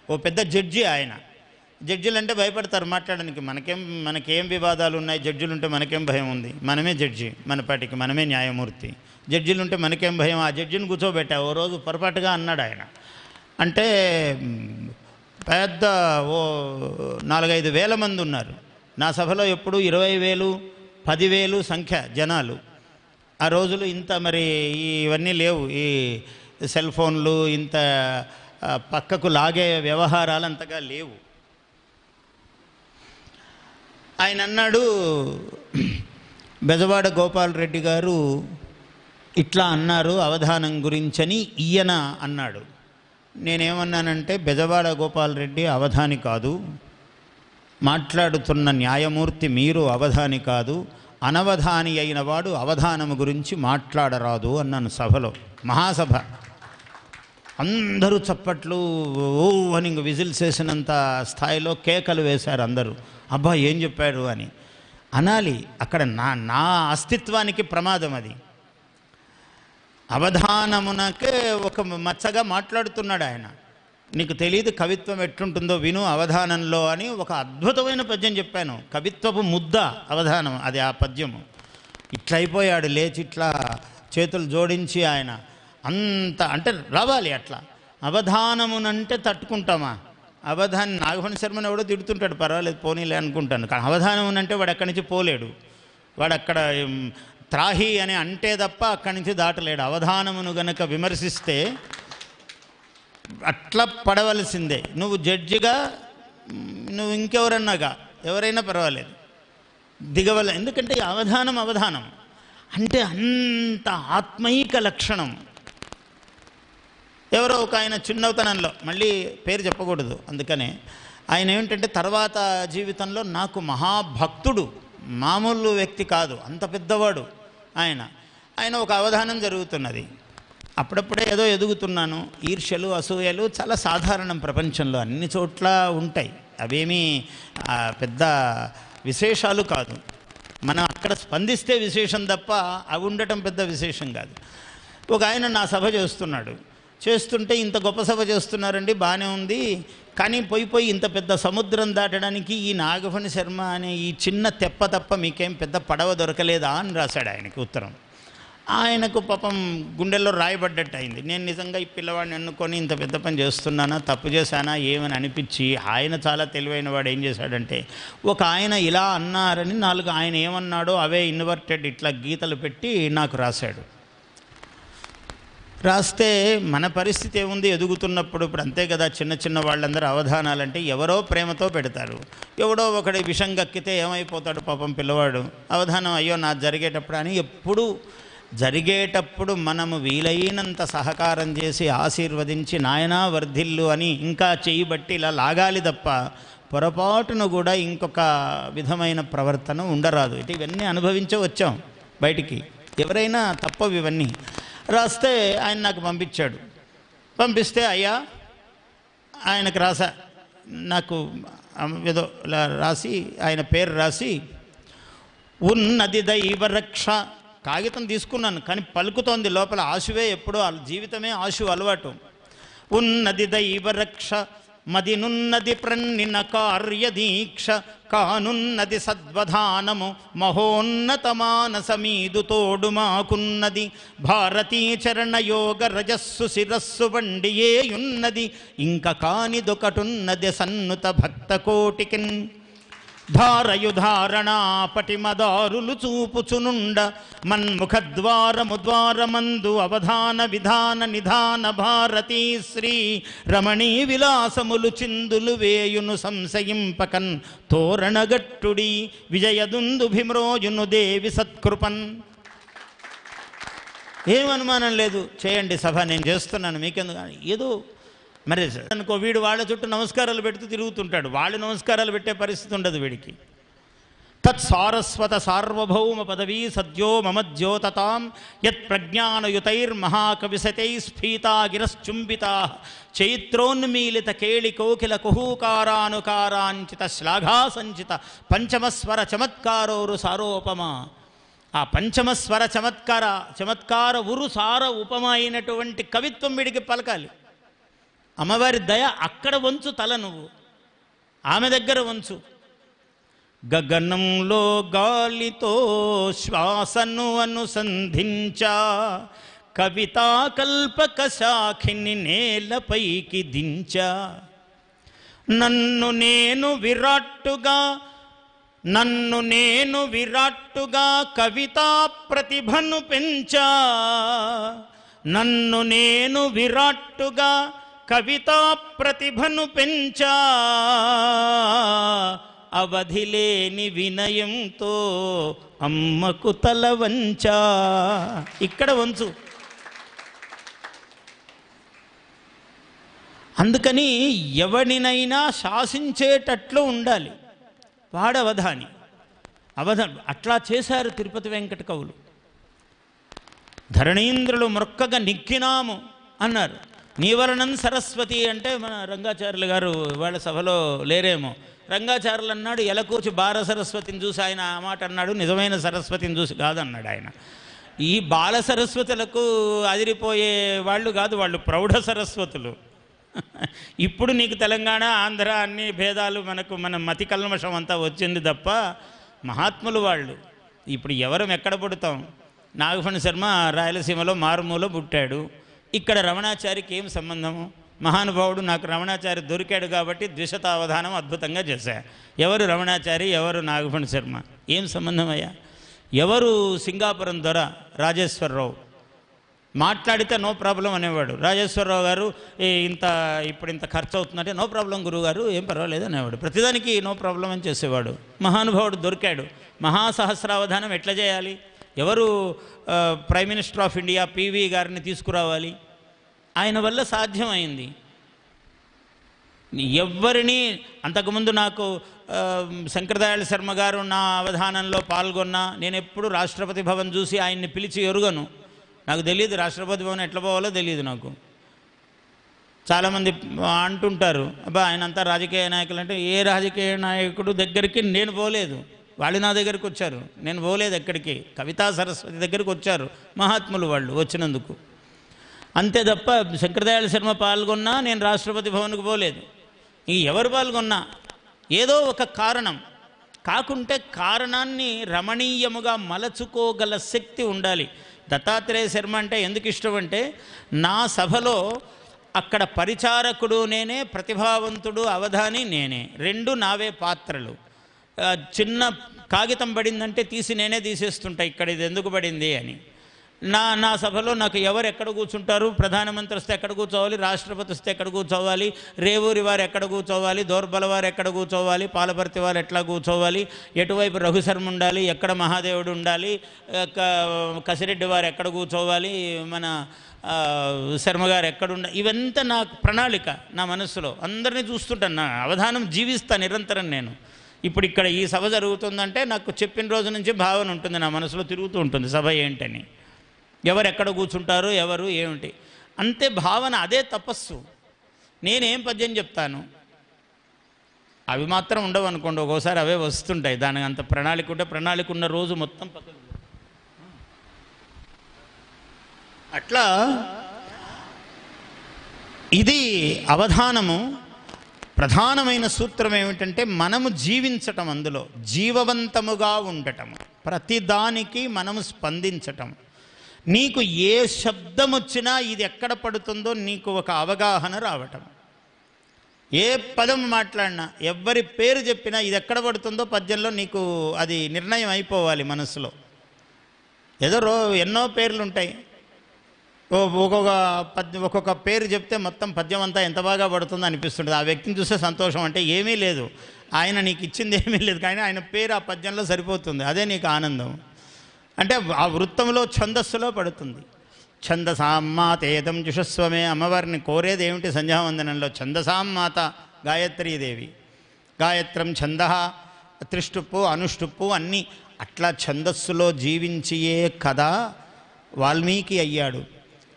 ఓ పెద్ద జడ్జి ఆయన. జడ్జిలు అంటే భయపడతారు మాట్లాడడానికి. మనకేం వివాదాలు ఉన్నాయి, జడ్జిలు ఉంటే మనకేం భయం ఉంది, మనమే జడ్జి, మన పాటికి మనమే న్యాయమూర్తి. జడ్జిలు ఉంటే మనకేం భయం. ఆ జడ్జిని కూర్చోబెట్టా. ఓ రోజు పొరపాటుగా అన్నాడు ఆయన. అంటే పెద్ద ఓ 4-5 వేల మంది ఉన్నారు నా సభలో. ఎప్పుడు 20,000 10,000 సంఖ్య జనాలు. ఆ రోజులు ఇంత మరి ఇవన్నీ లేవు, ఈ సెల్ ఫోన్లు ఇంత పక్కకు లాగే వ్యవహారాలు అంతగా లేవు. ఆయన అన్నాడు, బెజవాడ గోపాలరెడ్డి గారు ఇట్లా అన్నారు అవధానం గురించని ఈయన అన్నాడు. నేనేమన్నానంటే, బెజవాడ గోపాలరెడ్డి అవధాని కాదు, మాట్లాడుతున్న న్యాయమూర్తి మీరు అవధాని కాదు, అనవధాని అయిన వాడు అవధానము గురించి మాట్లాడరాదు అన్నాను సభలో. మహాసభ అందరూ చప్పట్లు ఓ అని ఇంక విజిల్స్ వేసినంత స్థాయిలో కేకలు వేశారు అందరూ. అబ్బా ఏం చెప్పాడు అని అనాలి. అక్కడ నా అస్తిత్వానికి ప్రమాదం అది. అవధానమునకే ఒక మచ్చగా మాట్లాడుతున్నాడు ఆయన. నీకు తెలియదు కవిత్వం ఎట్లుంటుందో విను అవధానంలో అని ఒక అద్భుతమైన పద్యం చెప్పాను. కవిత్వపు ముద్ద అవధానం, అది ఆ పద్యము. ఇట్లయిపోయాడు లేచి, ఇట్లా చేతులు జోడించి ఆయన. అంత అంటే రావాలి అట్లా. అవధానమునంటే తట్టుకుంటామా? నాగభూషణ శర్మని ఎవడో తిడుతుంటాడు, పర్వాలేదు పోనీలే అనుకుంటాను. కానీ అవధానం అంటే వాడు అక్కడి నుంచి పోలేడు. వాడు అక్కడ త్రాహి అని అంటే తప్ప అక్కడి నుంచి దాటలేడు. అవధానమును గనక విమర్శిస్తే అట్లా పడవలసిందే. నువ్వు జడ్జిగా, నువ్వు ఇంకెవరన్నాగా, ఎవరైనా పర్వాలేదు దిగవల. ఎందుకంటే అవధానం అంటే అంత ఆత్మైక లక్షణం. ఎవరో ఒక ఆయన చిన్నతనంలో, మళ్ళీ పేరు చెప్పకూడదు అందుకనే, ఆయన ఏమిటంటే తర్వాత జీవితంలో నాకు మహాభక్తుడు, మామూలు వ్యక్తి కాదు, అంత పెద్దవాడు ఆయన ఒక అవధానం జరుగుతున్నది. అప్పుడప్పుడే ఏదో ఎదుగుతున్నాను. ఈర్ష్యలు అసూయలు చాలా సాధారణం ప్రపంచంలో, అన్ని చోట్ల ఉంటాయి, అవేమీ పెద్ద విశేషాలు కాదు. మనం అక్కడ స్పందిస్తే విశేషం తప్ప అవి ఉండటం పెద్ద విశేషం కాదు. ఒక ఆయన నా సభ చేస్తుంటే ఇంత గొప్ప సభ చేస్తున్నారండి, బాగానే ఉంది, కానీ పోయి ఇంత పెద్ద సముద్రం దాటడానికి ఈ నాగఫణి శర్మ అనే ఈ చిన్న తెప్ప తప్ప మీకేం పెద్ద పడవ దొరకలేదా అని రాశాడు ఆయనకి ఉత్తరం. ఆయనకు పాపం గుండెల్లో రాయబడ్డట్టు అయింది. నేను నిజంగా ఈ పిల్లవాడిని ఎన్నుకొని ఇంత పెద్ద పని చేస్తున్నానా, తప్పు చేశానా ఏమని అనిపించి, ఆయన చాలా తెలివైన వాడు ఏం చేశాడంటే, ఒక ఆయన ఇలా అన్నారని 4 ఆయన ఏమన్నాడో అవే ఇన్వర్టెడ్ ఇట్లా గీతలు పెట్టి నాకు రాశాడు. రాస్తే మన పరిస్థితి ఏముంది, ఎదుగుతున్నప్పుడు ఇప్పుడు అంతే కదా, చిన్న వాళ్ళందరూ అవధానాలంటే ఎవరో ప్రేమతో పెడతారు, ఎవడో ఒకటి విషం గక్కితే ఏమైపోతాడు పాపం పిల్లవాడు. అవధానం అయ్యో నా జరిగేటప్పుడు అని, ఎప్పుడు జరిగేటప్పుడు మనము వీలైనంత సహకారం చేసి ఆశీర్వదించి నాయనా వర్ధిల్లు అని ఇంకా చేయబట్టి ఇలా లాగాలి తప్ప పొరపాటును కూడా ఇంకొక విధమైన ప్రవర్తన ఉండరాదు. ఇవన్నీ అనుభవించే వచ్చాం బయటికి, ఎవరైనా తప్పవు ఇవన్నీ. రాస్తే ఆయన నాకు పంపిస్తే అయ్యా ఆయనకు రాసా, నాకు ఏదో ఇలా రాసి ఆయన పేరు రాసి, ఉన్నది దైవరక్ష, కాగితం తీసుకున్నాను కానీ పలుకుతోంది లోపల ఆశువే, ఎప్పుడూ జీవితమే ఆశు అలవాటు. ఉన్నది దైవరక్ష మదినున్నది ప్రన్నిన కార్యదీక్ష, కానున్నది సద్వధానము మహోన్నతమానసమీదు తోడు మాకున్నది, భారతీ చరణయోగ రజస్సు శిరస్సు వండియేయున్నది, ఇంక కానిదొకటున్నది సన్నుత భక్త కోటికిన్, ధారయుధారణా పటిమదారులు చూపుచునుండ, మన్ముఖద్వారము ద్వారమందు అవధాన విధాన నిధాన భారతీ శ్రీ రమణీ విలాసములు చిందులు వేయును సంశయింపకన్, తోరణగట్టుడి విజయదుందు భీమ్రోజును దేవి సత్కృపన్. ఏం అనుమానం లేదు, చేయండి సభ, నేను చేస్తున్నాను, మీకెందుకు. ఏదో మరి అనుకో, వీడు వాళ్ళ చుట్టూ నమస్కారాలు పెడుతూ తిరుగుతుంటాడు, వాళ్ళు నమస్కారాలు పెట్టే పరిస్థితి ఉండదు వీడికి. తత్సారస్వత సార్వభౌమ పదవీ సద్యో మమ ద్యోతతాం, యత్ ప్రజ్ఞానయుతైర్మహాకవిశతై స్ఫీతా గిరశ్చుంబితా, చైత్రోన్మీలిత కేళికోకిల కుహూకారానుకారాంచిత శ్లాఘా సంచిత పంచమస్వర చమత్కారోరు సారోపమా. ఆ పంచమస్వర చమత్కార ఉరు సార ఉపమ అయినటువంటి కవిత్వం వీడికి పలకాలి. అమ్మవారి దయ అక్కడ వంచు తల, నువ్వు ఆమె దగ్గర వంచు. గగనంలో గాలితో శ్వాసను అనుసంధించా, కవితా కల్పక శాఖిని నేలపైకి దించా, నన్ను నేను విరాట్టుగా కవితా ప్రతిభను పెంచా, నన్ను నేను విరాట్టుగా కవితా ప్రతిభను పెంచా, అవధిలేని వినయంతో అమ్మకు తల వంచా. ఇక్కడ వంచు. అందుకని ఎవడినైనా శాసించేటట్లు ఉండాలి, వాడు అవధాని. అట్లా చేశారు తిరుపతి వెంకట కవులు. ధరణీంద్రులు మొక్కగా నిక్కినాము అన్నారు. నీవరణం సరస్వతి అంటే మన రంగాచార్యులు గారు వాళ్ళ సభలో లేరేమో, రంగాచార్యులు అన్నాడు ఎలకూచి బాల సరస్వతిని చూసి ఆయన ఆ మాట అన్నాడు, నిజమైన సరస్వతిని చూసి కాదన్నాడు ఆయన. ఈ బాల సరస్వతులకు అదిరిపోయే వాళ్ళు కాదు, వాళ్ళు ప్రౌఢ సరస్వతులు. ఇప్పుడు నీకు తెలంగాణ ఆంధ్ర అన్ని భేదాలు మన మతి కల్మషం అంతా వచ్చింది తప్ప మహాత్ములు వాళ్ళు. ఇప్పుడు ఎవరం ఎక్కడ పుడతాం? నాగఫణి శర్మ రాయలసీమలో మారుమూల పుట్టాడు, ఇక్కడ రమణాచారికి ఏం సంబంధము? మహానుభావుడు నాకు రమణాచారి దొరికాడు కాబట్టి ద్విశతావధానం అద్భుతంగా చేశా. ఎవరు రమణాచారి, ఎవరు నాగఫణి శర్మ, ఏం సంబంధం అయ్యా? ఎవరు సింగాపురం దొర రాజేశ్వరరావు, మాట్లాడితే నో ప్రాబ్లం అనేవాడు. రాజేశ్వరరావు గారు ఇప్పుడు ఇంత ఖర్చు అవుతుందంటే నో ప్రాబ్లం గురువుగారు, ఏం పర్వాలేదు అనేవాడు. ప్రతిదానికి నో ప్రాబ్లం అని చేసేవాడు. మహానుభావుడు దొరికాడు. మహాసహస్రావధానం ఎట్లా చేయాలి? ఎవరు prime minister of India PV గారిని తీసుకురావాలి? ఆయన వల్ల సాధ్యమైంది. ఎవ్వరిని అంతకుముందు నాకు శంకరదయాళ శర్మ గారు నా అవధానంలో పాల్గొన్నా, నేను ఎప్పుడు రాష్ట్రపతి భవన్ చూసి ఆయన్ని పిలిచి ఎరుగను. నాకు తెలియదు రాష్ట్రపతి భవన్ ఎట్లా పోవాలో తెలియదు నాకు. చాలామంది అంటుంటారు, అబ్బా ఆయన అంతా రాజకీయ నాయకులు అంటే, ఏ రాజకీయ నాయకుడు దగ్గరికి నేను పోలేదు, వాళ్ళు నా దగ్గరికి వచ్చారు. నేను పోలేదు ఎక్కడికి. కవితా సరస్వతి దగ్గరికి వచ్చారు మహాత్ములు, వాళ్ళు వచ్చినందుకు అంతే తప్ప శంకరదయాళ శర్మ పాల్గొన్నా నేను రాష్ట్రపతి భవన్కు పోలేదు. ఎవరు పాల్గొన్నా ఏదో ఒక కారణం, కాకుంటే కారణాన్ని రమణీయముగా మలచుకోగల శక్తి ఉండాలి. దత్తాత్రేయ శర్మ అంటే ఎందుకు ఇష్టం అంటే, నా సభలో అక్కడ పరిచారకుడు నేనే, ప్రతిభావంతుడు అవధాని నేనే, రెండు నావే పాత్రలు. చిన్న కాగితం పడిందంటే తీసి నేనే తీసేస్తుంటా, ఇక్కడ ఇది ఎందుకు పడింది అని. నా సభలో నాకు ఎవరు ఎక్కడ కూర్చుంటారు, ప్రధానమంత్రి వస్తే ఎక్కడ కూర్చోవాలి, రాష్ట్రపతి వస్తే ఎక్కడ కూర్చోవాలి, రేవూరి వారు ఎక్కడ కూర్చోవాలి, దోర్బల వారు ఎక్కడ కూర్చోవాలి, పాలపర్తి వారు ఎట్లా కూర్చోవాలి, ఎటువైపు రఘుశర్మ ఉండాలి, ఎక్కడ మహాదేవుడు ఉండాలి, కసిరెడ్డి వారు ఎక్కడ కూర్చోవాలి, మన శర్మగారు ఎక్కడుండ, ఇవంతా నా ప్రణాళిక నా మనస్సులో. అందరినీ చూస్తుంటాను, నా అవధానం జీవిస్తాను నిరంతరం నేను. ఇప్పుడు ఇక్కడ ఈ సభ జరుగుతుందంటే నాకు చెప్పిన రోజు నుంచి భావన ఉంటుంది, నా మనసులో తిరుగుతూ ఉంటుంది సభ ఏంటని, ఎవరు ఎక్కడ కూర్చుంటారు, ఎవరు ఏమిటి, అంతే భావన. అదే తపస్సు. నేనేం పద్యం చెప్తాను అవి మాత్రం ఉండవు అనుకోండి, ఒక్కోసారి అవే వస్తుంటాయి. దానికి అంత ప్రణాళిక ఉంటే ప్రణాళిక ఉన్న రోజు మొత్తం పక్కన. అట్లా ఇది అవధానము. ప్రధానమైన సూత్రం ఏమిటంటే మనము జీవించటం, అందులో జీవవంతముగా ఉండటం, ప్రతిదానికి మనము స్పందించటం. నీకు ఏ శబ్దం వచ్చినా ఇది ఎక్కడ పడుతుందో నీకు ఒక అవగాహన రావటం. ఏ పదం మాట్లాడినా, ఎవరి పేరు చెప్పినా ఇది ఎక్కడ పడుతుందో పద్యంలో నీకు అది నిర్ణయం అయిపోవాలి మనసులో. ఏదో ఎన్నో పేర్లు ఉంటాయి, ఒక్కొక్క పేరు చెప్తే మొత్తం పద్యం అంతా ఎంత బాగా పడుతుందో అనిపిస్తుంటుంది. ఆ వ్యక్తిని చూస్తే సంతోషం. అంటే ఏమీ లేదు, ఆయన నీకు ఇచ్చింది ఏమీ లేదు, కానీ ఆయన పేరు ఆ పద్యంలో సరిపోతుంది, అదే నీకు ఆనందం. అంటే ఆ వృత్తంలో ఛందస్సులో పడుతుంది. ఛందసామ్మాతేదం జుషస్వమే, అమ్మవారిని కోరేది ఏమిటి సంధ్యావందనంలో? ఛందసామ్మాత గాయత్రీదేవి. గాయత్రం ఛంద, త్రిష్టుప్పు అనుష్టుప్పు అన్నీ అట్లా ఛందస్సులో జీవించియే కదా వాల్మీకి అయ్యాడు.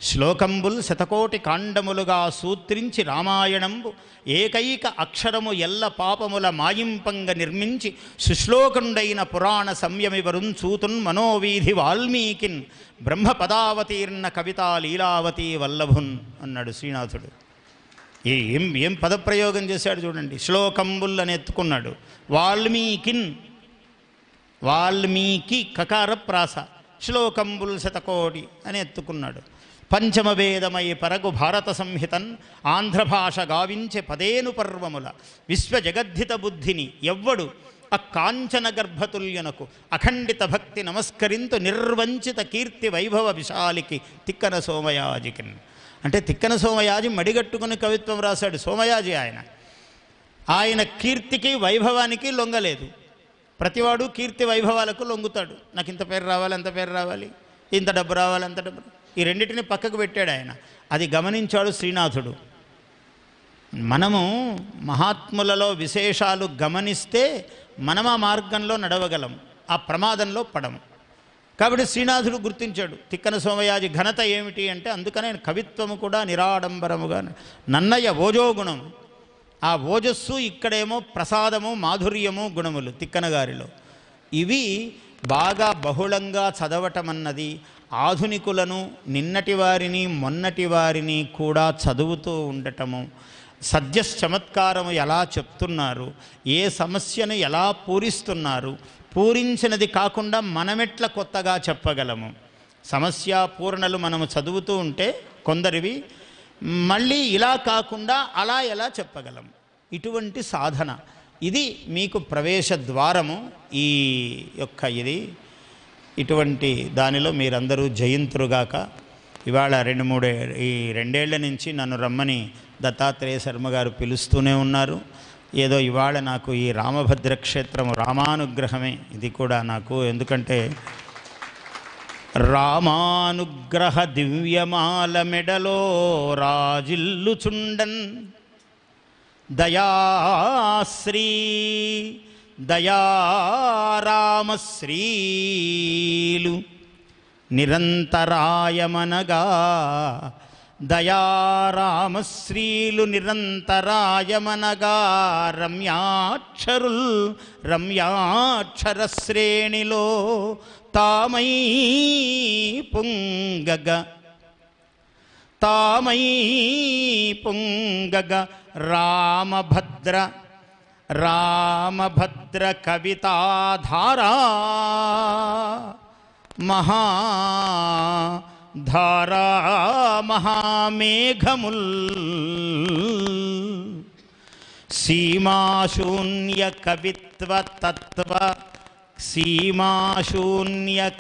శ్లోకంబుల్ శతకోటి కాండములుగా సూత్రించి రామాయణంబు ఏకైక అక్షరము ఎల్ల పాపముల మాయింపంగ నిర్మించి సుశ్లోకుండైన పురాణ సంయమివరుం చూతున్ మనోవీధి వాల్మీకిన్ బ్రహ్మపదావతీర్ణ కవితా లీలావతి వల్లభున్ అన్నాడు శ్రీనాథుడు. ఏం పదప్రయోగం చేశాడు చూడండి. శ్లోకంబుల్ అని ఎత్తుకున్నాడు, వాల్మీకిన్, వాల్మీకి కకార ప్రాస, శ్లోకంబుల్ శతకోటి అని ఎత్తుకున్నాడు. పంచమవేదమై పరగు భారత సంహితన్ ఆంధ్రభాష గావించే పదేను పర్వముల విశ్వజగద్ధిత బుద్ధిని ఎవ్వడు అక్కాంచన గర్భతుల్యనకు అఖండిత భక్తి నమస్కరింతు నిర్వంచిత కీర్తి వైభవ విశాలికి తిక్కన సోమయాజికిన్. అంటే తిక్కన సోమయాజి మడిగట్టుకుని కవిత్వం రాశాడు సోమయాజి. ఆయన కీర్తికి వైభవానికి లొంగలేదు. ప్రతివాడు కీర్తి వైభవాలకు లొంగుతాడు. నాకు ఇంత పేరు రావాలి, అంత పేరు రావాలి, ఇంత డబ్బు రావాలి, అంత డబ్బు, ఈ రెండింటిని పక్కకు పెట్టాడు ఆయన. అది గమనించాడు శ్రీనాథుడు. మనము మహాత్ములలో విశేషాలు గమనిస్తే మనం ఆ మార్గంలో నడవగలం, ఆ ప్రమాదంలో పడము. కాబట్టి శ్రీనాథుడు గుర్తించాడు తిక్కన సోమయాజి ఘనత ఏమిటి అంటే, అందుకనే కవిత్వము కూడా నిరాడంబరముగా. నన్నయ్య ఓజోగుణం, ఆ ఓజస్సు, ఇక్కడేమో ప్రసాదము, మాధుర్యము గుణములు తిక్కన గారిలో. ఇవి బాగా బహుళంగా చదవటం అన్నది ఆధునికులను, నిన్నటి వారిని మొన్నటి వారిని కూడా చదువుతూ ఉండటము, సద్యశ్చమత్కారము ఎలా చెప్తున్నారు, ఏ సమస్యను ఎలా పూరిస్తున్నారు, పూరించినది కాకుండా మనమెట్ల కొత్తగా చెప్పగలము. సమస్య పూర్ణలు మనము చదువుతూ ఉంటే కొందరివి, మళ్ళీ ఇలా కాకుండా అలా ఎలా చెప్పగలము, ఇటువంటి సాధన. ఇది మీకు ప్రవేశ ద్వారము. ఈ యొక్క ఇటువంటి దానిలో మీరందరూ జయింతురుగాక. ఇవాళ 2 ఏళ్ల నుంచి నన్ను రమ్మని దత్తాత్రేయ శర్మ గారు పిలుస్తూనే ఉన్నారు. ఏదో ఇవాళ నాకు ఈ రామభద్ర క్షేత్రము రామానుగ్రహమే ఇది కూడా నాకు. ఎందుకంటే రామానుగ్రహ దివ్యమాల మెడలో రాజిల్లుచుండన్ దయాశ్రీ దయారామశ్రీలు నిరంతరాయమనగా దయారామశ్రీలు నిరంతరాయమనగా రమ్యాక్షరుల్ రమ్యాక్షర శ్రేణిలో తామై పొంగగ రామభద్ర కవితాధారా మహామేఘముల్ సీమాశూన్య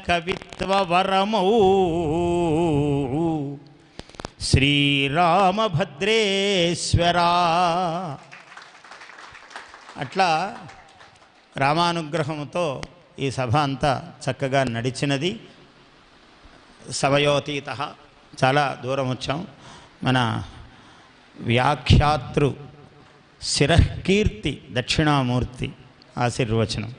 కవిత్వ వరమౌ శ్రీరామభద్రేశ్వరా. అట్లా రామానుగ్రహంతో ఈ సభ అంతా చక్కగా నడిచినది. సవయోతీత చాలా దూరం వచ్చాం. మన వ్యాఖ్యాతృ శిరకీర్తి దక్షిణామూర్తి ఆశీర్వచనం.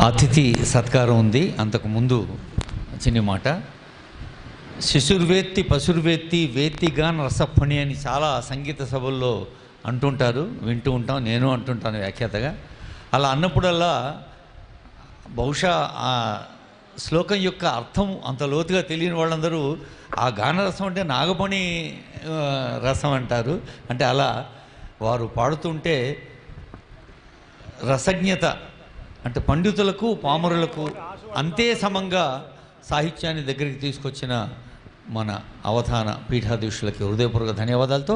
అతిథి సత్కారం ఉంది. అంతకుముందు చిన్న మాట. శిశుర్వేత్తి పశుర్వేత్తి వేత్తిగాన్ రసఫణి అని చాలా సంగీత సభల్లో అంటుంటారు, వింటూ ఉంటాం. నేను అంటుంటాను వ్యాఖ్యాతగా. అలా అన్నప్పుడల్లా బహుశా ఆ శ్లోకం యొక్క అర్థం అంత లోతుగా తెలియని వాళ్ళందరూ ఆ గానరసం అంటే నాగపణి రసం అంటారు. అంటే అలా వారు పాడుతుంటే రసజ్ఞత అంటే పండితులకు పామరులకు అంతే సమంగా సాహిత్యాన్ని దగ్గరికి తీసుకొచ్చిన మన అవధాన పీఠాధీశులకి హృదయపూర్వక ధన్యవాదాలతో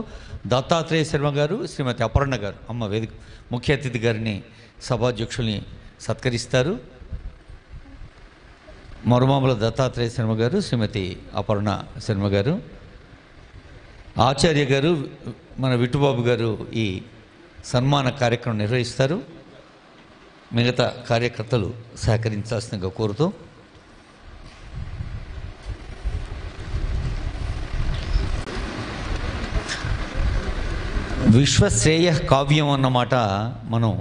దత్తాత్రేయ శర్మ గారు, శ్రీమతి అపర్ణ గారు అమ్మ వేదిక ముఖ్య అతిథి గారిని సభాధ్యక్షుల్ని సత్కరిస్తారు. మరుమాముల దత్తాత్రేయ శర్మ గారు, శ్రీమతి అపర్ణ శర్మ గారు, ఆచార్య గారు, మన విట్టుబాబు గారు ఈ సన్మాన కార్యక్రమం నిర్వహిస్తారు. మిగతా కార్యకర్తలు సహకరించాల్సిందిగా కోరుతూ విశ్వశ్రేయ కావ్యం అన్నమాట మనం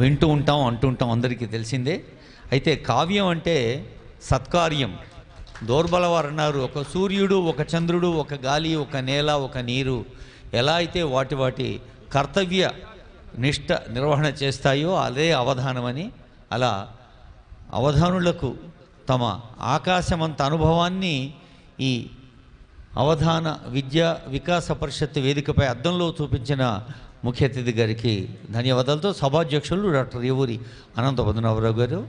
వింటూ ఉంటాం, అంటుంటాం, అందరికీ తెలిసిందే. అయితే కావ్యం అంటే సత్కార్యం. దోర్బలవారు అన్నారు, ఒక సూర్యుడు, ఒక చంద్రుడు, ఒక గాలి, ఒక నేల, ఒక నీరు ఎలా అయితే వాటి కర్తవ్య నిష్ఠ నిర్వహణ చేస్తాయో అదే అవధానమని, అలా అవధానులకు తమ ఆకాశమంత అనుభవాన్ని ఈ అవధాన విద్యా వికాస పరిషత్ వేదికపై అద్దంలో చూపించిన ముఖ్య అతిథి గారికి ధన్యవాదాలతో సభాధ్యక్షులు డాక్టర్ ఏవూరి అనంత పద్మనాభరావు గారు.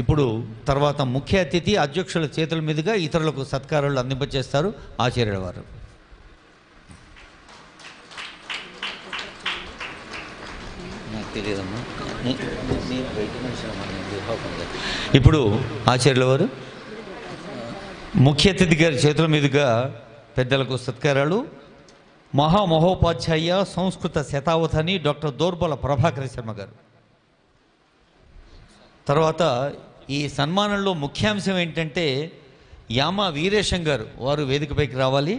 ఇప్పుడు తర్వాత ముఖ్య అతిథి అధ్యక్షుల చేతుల మీదుగా ఇతరులకు సత్కారాలు అందింపచేస్తారు ఆచార్యుల వారు. తెలియదమ్మా. ఇప్పుడు ఆచార్యుల వారు ముఖ్య అతిథి గారి చేతుల మీదుగా పెద్దలకు సత్కారాలు. మహామహోపాధ్యాయ సంస్కృత శతావధాని డాక్టర్ దోర్బల ప్రభాకర శర్మ గారు. తర్వాత ఈ సన్మానంలో ముఖ్యాంశం ఏంటంటే యామ వీరేశం గారు, వారు వేదికపైకి రావాలి.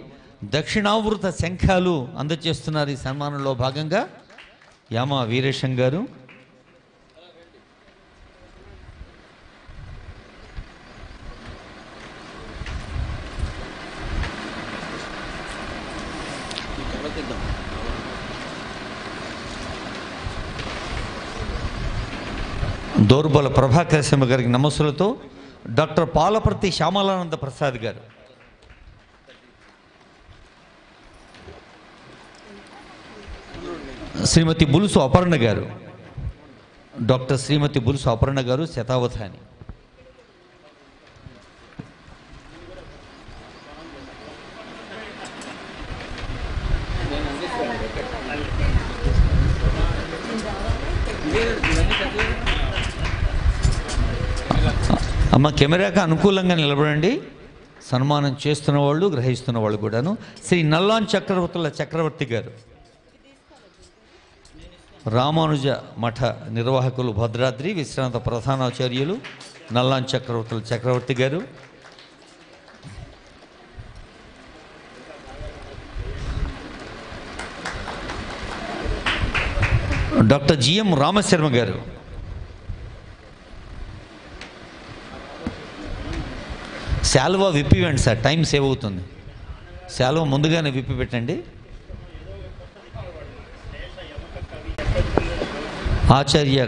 దక్షిణావృత శంఖాలు అందజేస్తున్నారు ఈ సన్మానంలో భాగంగా. యామ వీరేశం గారు. దోర్బల ప్రభాకర శర్మ గారికి నమస్సులతో డాక్టర్ పాలపర్తి శ్యామలానంద ప్రసాద్ గారు. శ్రీమతి బులుసు అపర్ణ గారు, డాక్టర్ శ్రీమతి బులుసు అపర్ణ గారు శతావధాని. అమ్మ కెమెరాకి అనుకూలంగా నిలబడండి. సన్మానం చేస్తున్న వాళ్ళు, గ్రహిస్తున్న వాళ్ళు కూడాను. శ్రీ నల్లాన్ చక్రవర్తుల చక్రవర్తి గారు. రామానుజ మఠ నిర్వాహకులు భద్రాద్రి విశ్రాంత ప్రధానాచార్యులు నల్లాన్ చక్రవర్తి గారు, డాక్టర్ జిఎం రామశర్మ గారు, శాలువా విప్పివ్వండి సార్, టైం సేవ్ అవుతుంది. శాలువా ముందుగానే విప్పి పెట్టండి. ఆచార్య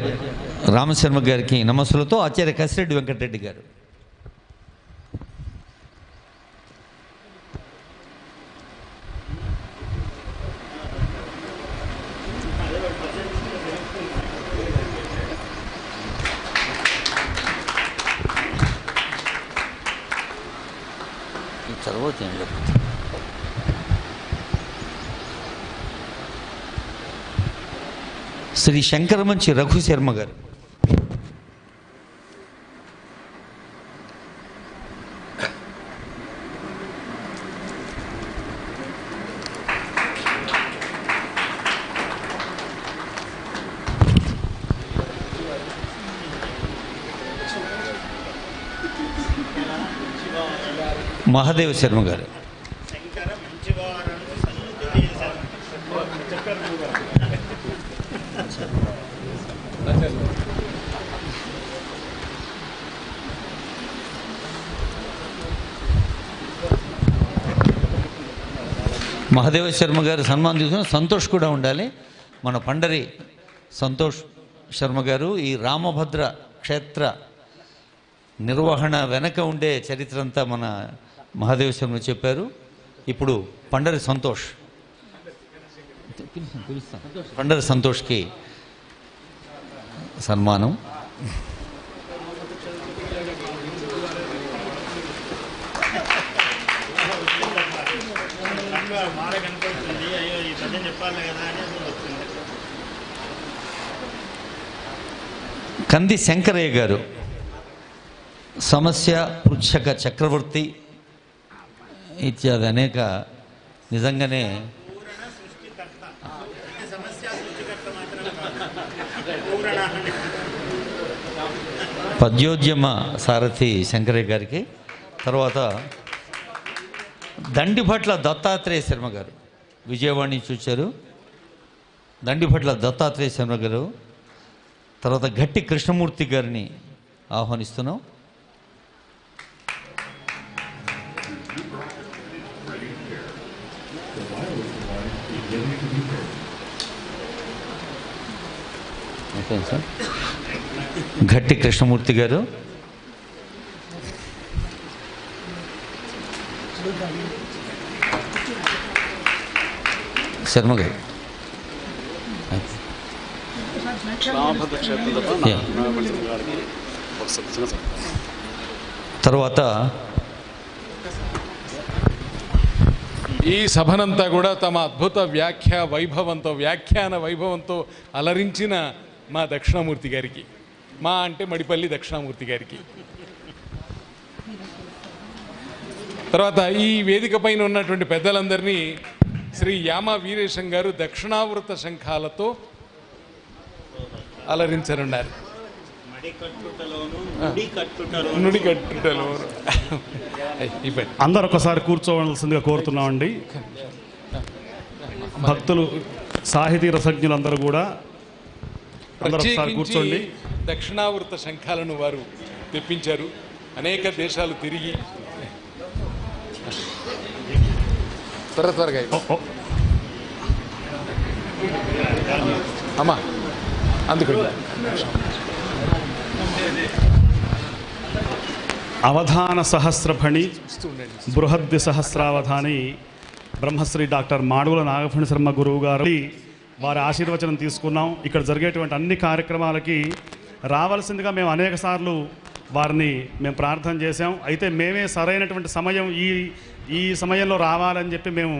రామశర్మ గారికి నమస్సులతో ఆచార్య కసిరెడ్డి వెంకటరెడ్డి గారు, చదవచ్చేయండి. శ్రీ శంకరమంచి రఘు శర్మ గారు, మహాదేవ శర్మ గారు, మహాదేవ శర్మ గారు సన్మానం తీసుకుని సంతోష్ కూడా ఉండాలి. మన పండరి సంతోష్ శర్మ గారు ఈ రామభద్ర క్షేత్ర నిర్వహణ వెనక ఉండే చరిత్ర అంతా మన మహాదేవ శర్మ చెప్పారు. ఇప్పుడు పండరి సంతోష్, పండరి సంతోష్కి సన్మానం. కంది శంకరయ్య గారు సమస్య పృచ్ఛక చక్రవర్తి ఇత్యాది అనేక నిజంగానే పద్యోద్యమ సారథి శంకరయ్య గారికి. తర్వాత దండిభట్ల దత్తాత్రేయ శర్మ గారు విజయవాడ నుంచి వచ్చారు. దండిభట్ల దత్తాత్రేయ శర్మ గారు. తర్వాత గట్టి కృష్ణమూర్తి గారిని ఆహ్వానిస్తున్నాం. సార్ గట్టి కృష్ణమూర్తి గారు, శర్మ గారు. తర్వాత ఈ సభనంతా కూడా తమ అద్భుత వ్యాఖ్యాన వైభవంతో అలరించిన మా దక్షిణామూర్తి గారికి, మా అంటే మడిపల్లి దక్షిణామూర్తి గారికి, తర్వాత ఈ వేదిక పైన ఉన్నటువంటి పెద్దలందరినీ శ్రీ యామ వీరేశం గారు దక్షిణావృత శంఖాలతో అలరించనున్నారు. అందరు ఒకసారి కూర్చోవలసిందిగా కోరుతున్నామండి. భక్తులు, సాహితీ రసజ్ఞులందరూ కూడా కూర్చోండి. దక్షిణావృత శంఖాలను వారు తెప్పించారు. అనేక దేశాలు తిరిగి త్వరగా అమ్మా అందుకు అవధాన సహస్రఫణి బృహద్ది సహస్రావధాని బ్రహ్మశ్రీ డాక్టర్ మాడుగుల నాగఫణి శర్మ గురువు గారు వారి ఆశీర్వచనం తీసుకున్నాం. ఇక్కడ జరిగేటువంటి అన్ని కార్యక్రమాలకి రావాల్సిందిగా మేము అనేక సార్లు వారిని మేము ప్రార్థన చేశాం. అయితే మేమే సరైనటువంటి సమయం ఈ సమయంలో రావాలని చెప్పి మేము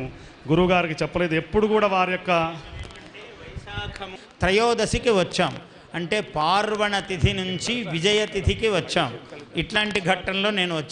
గురువుగారికి చెప్పలేదు. ఎప్పుడు కూడా వారి యొక్క త్రయోదశికి వచ్చాం అంటే పార్వణ తిథి నుంచి విజయ తిథికి వచ్చాం. ఇట్లాంటి ఘట్టంలో నేను వచ్చాను.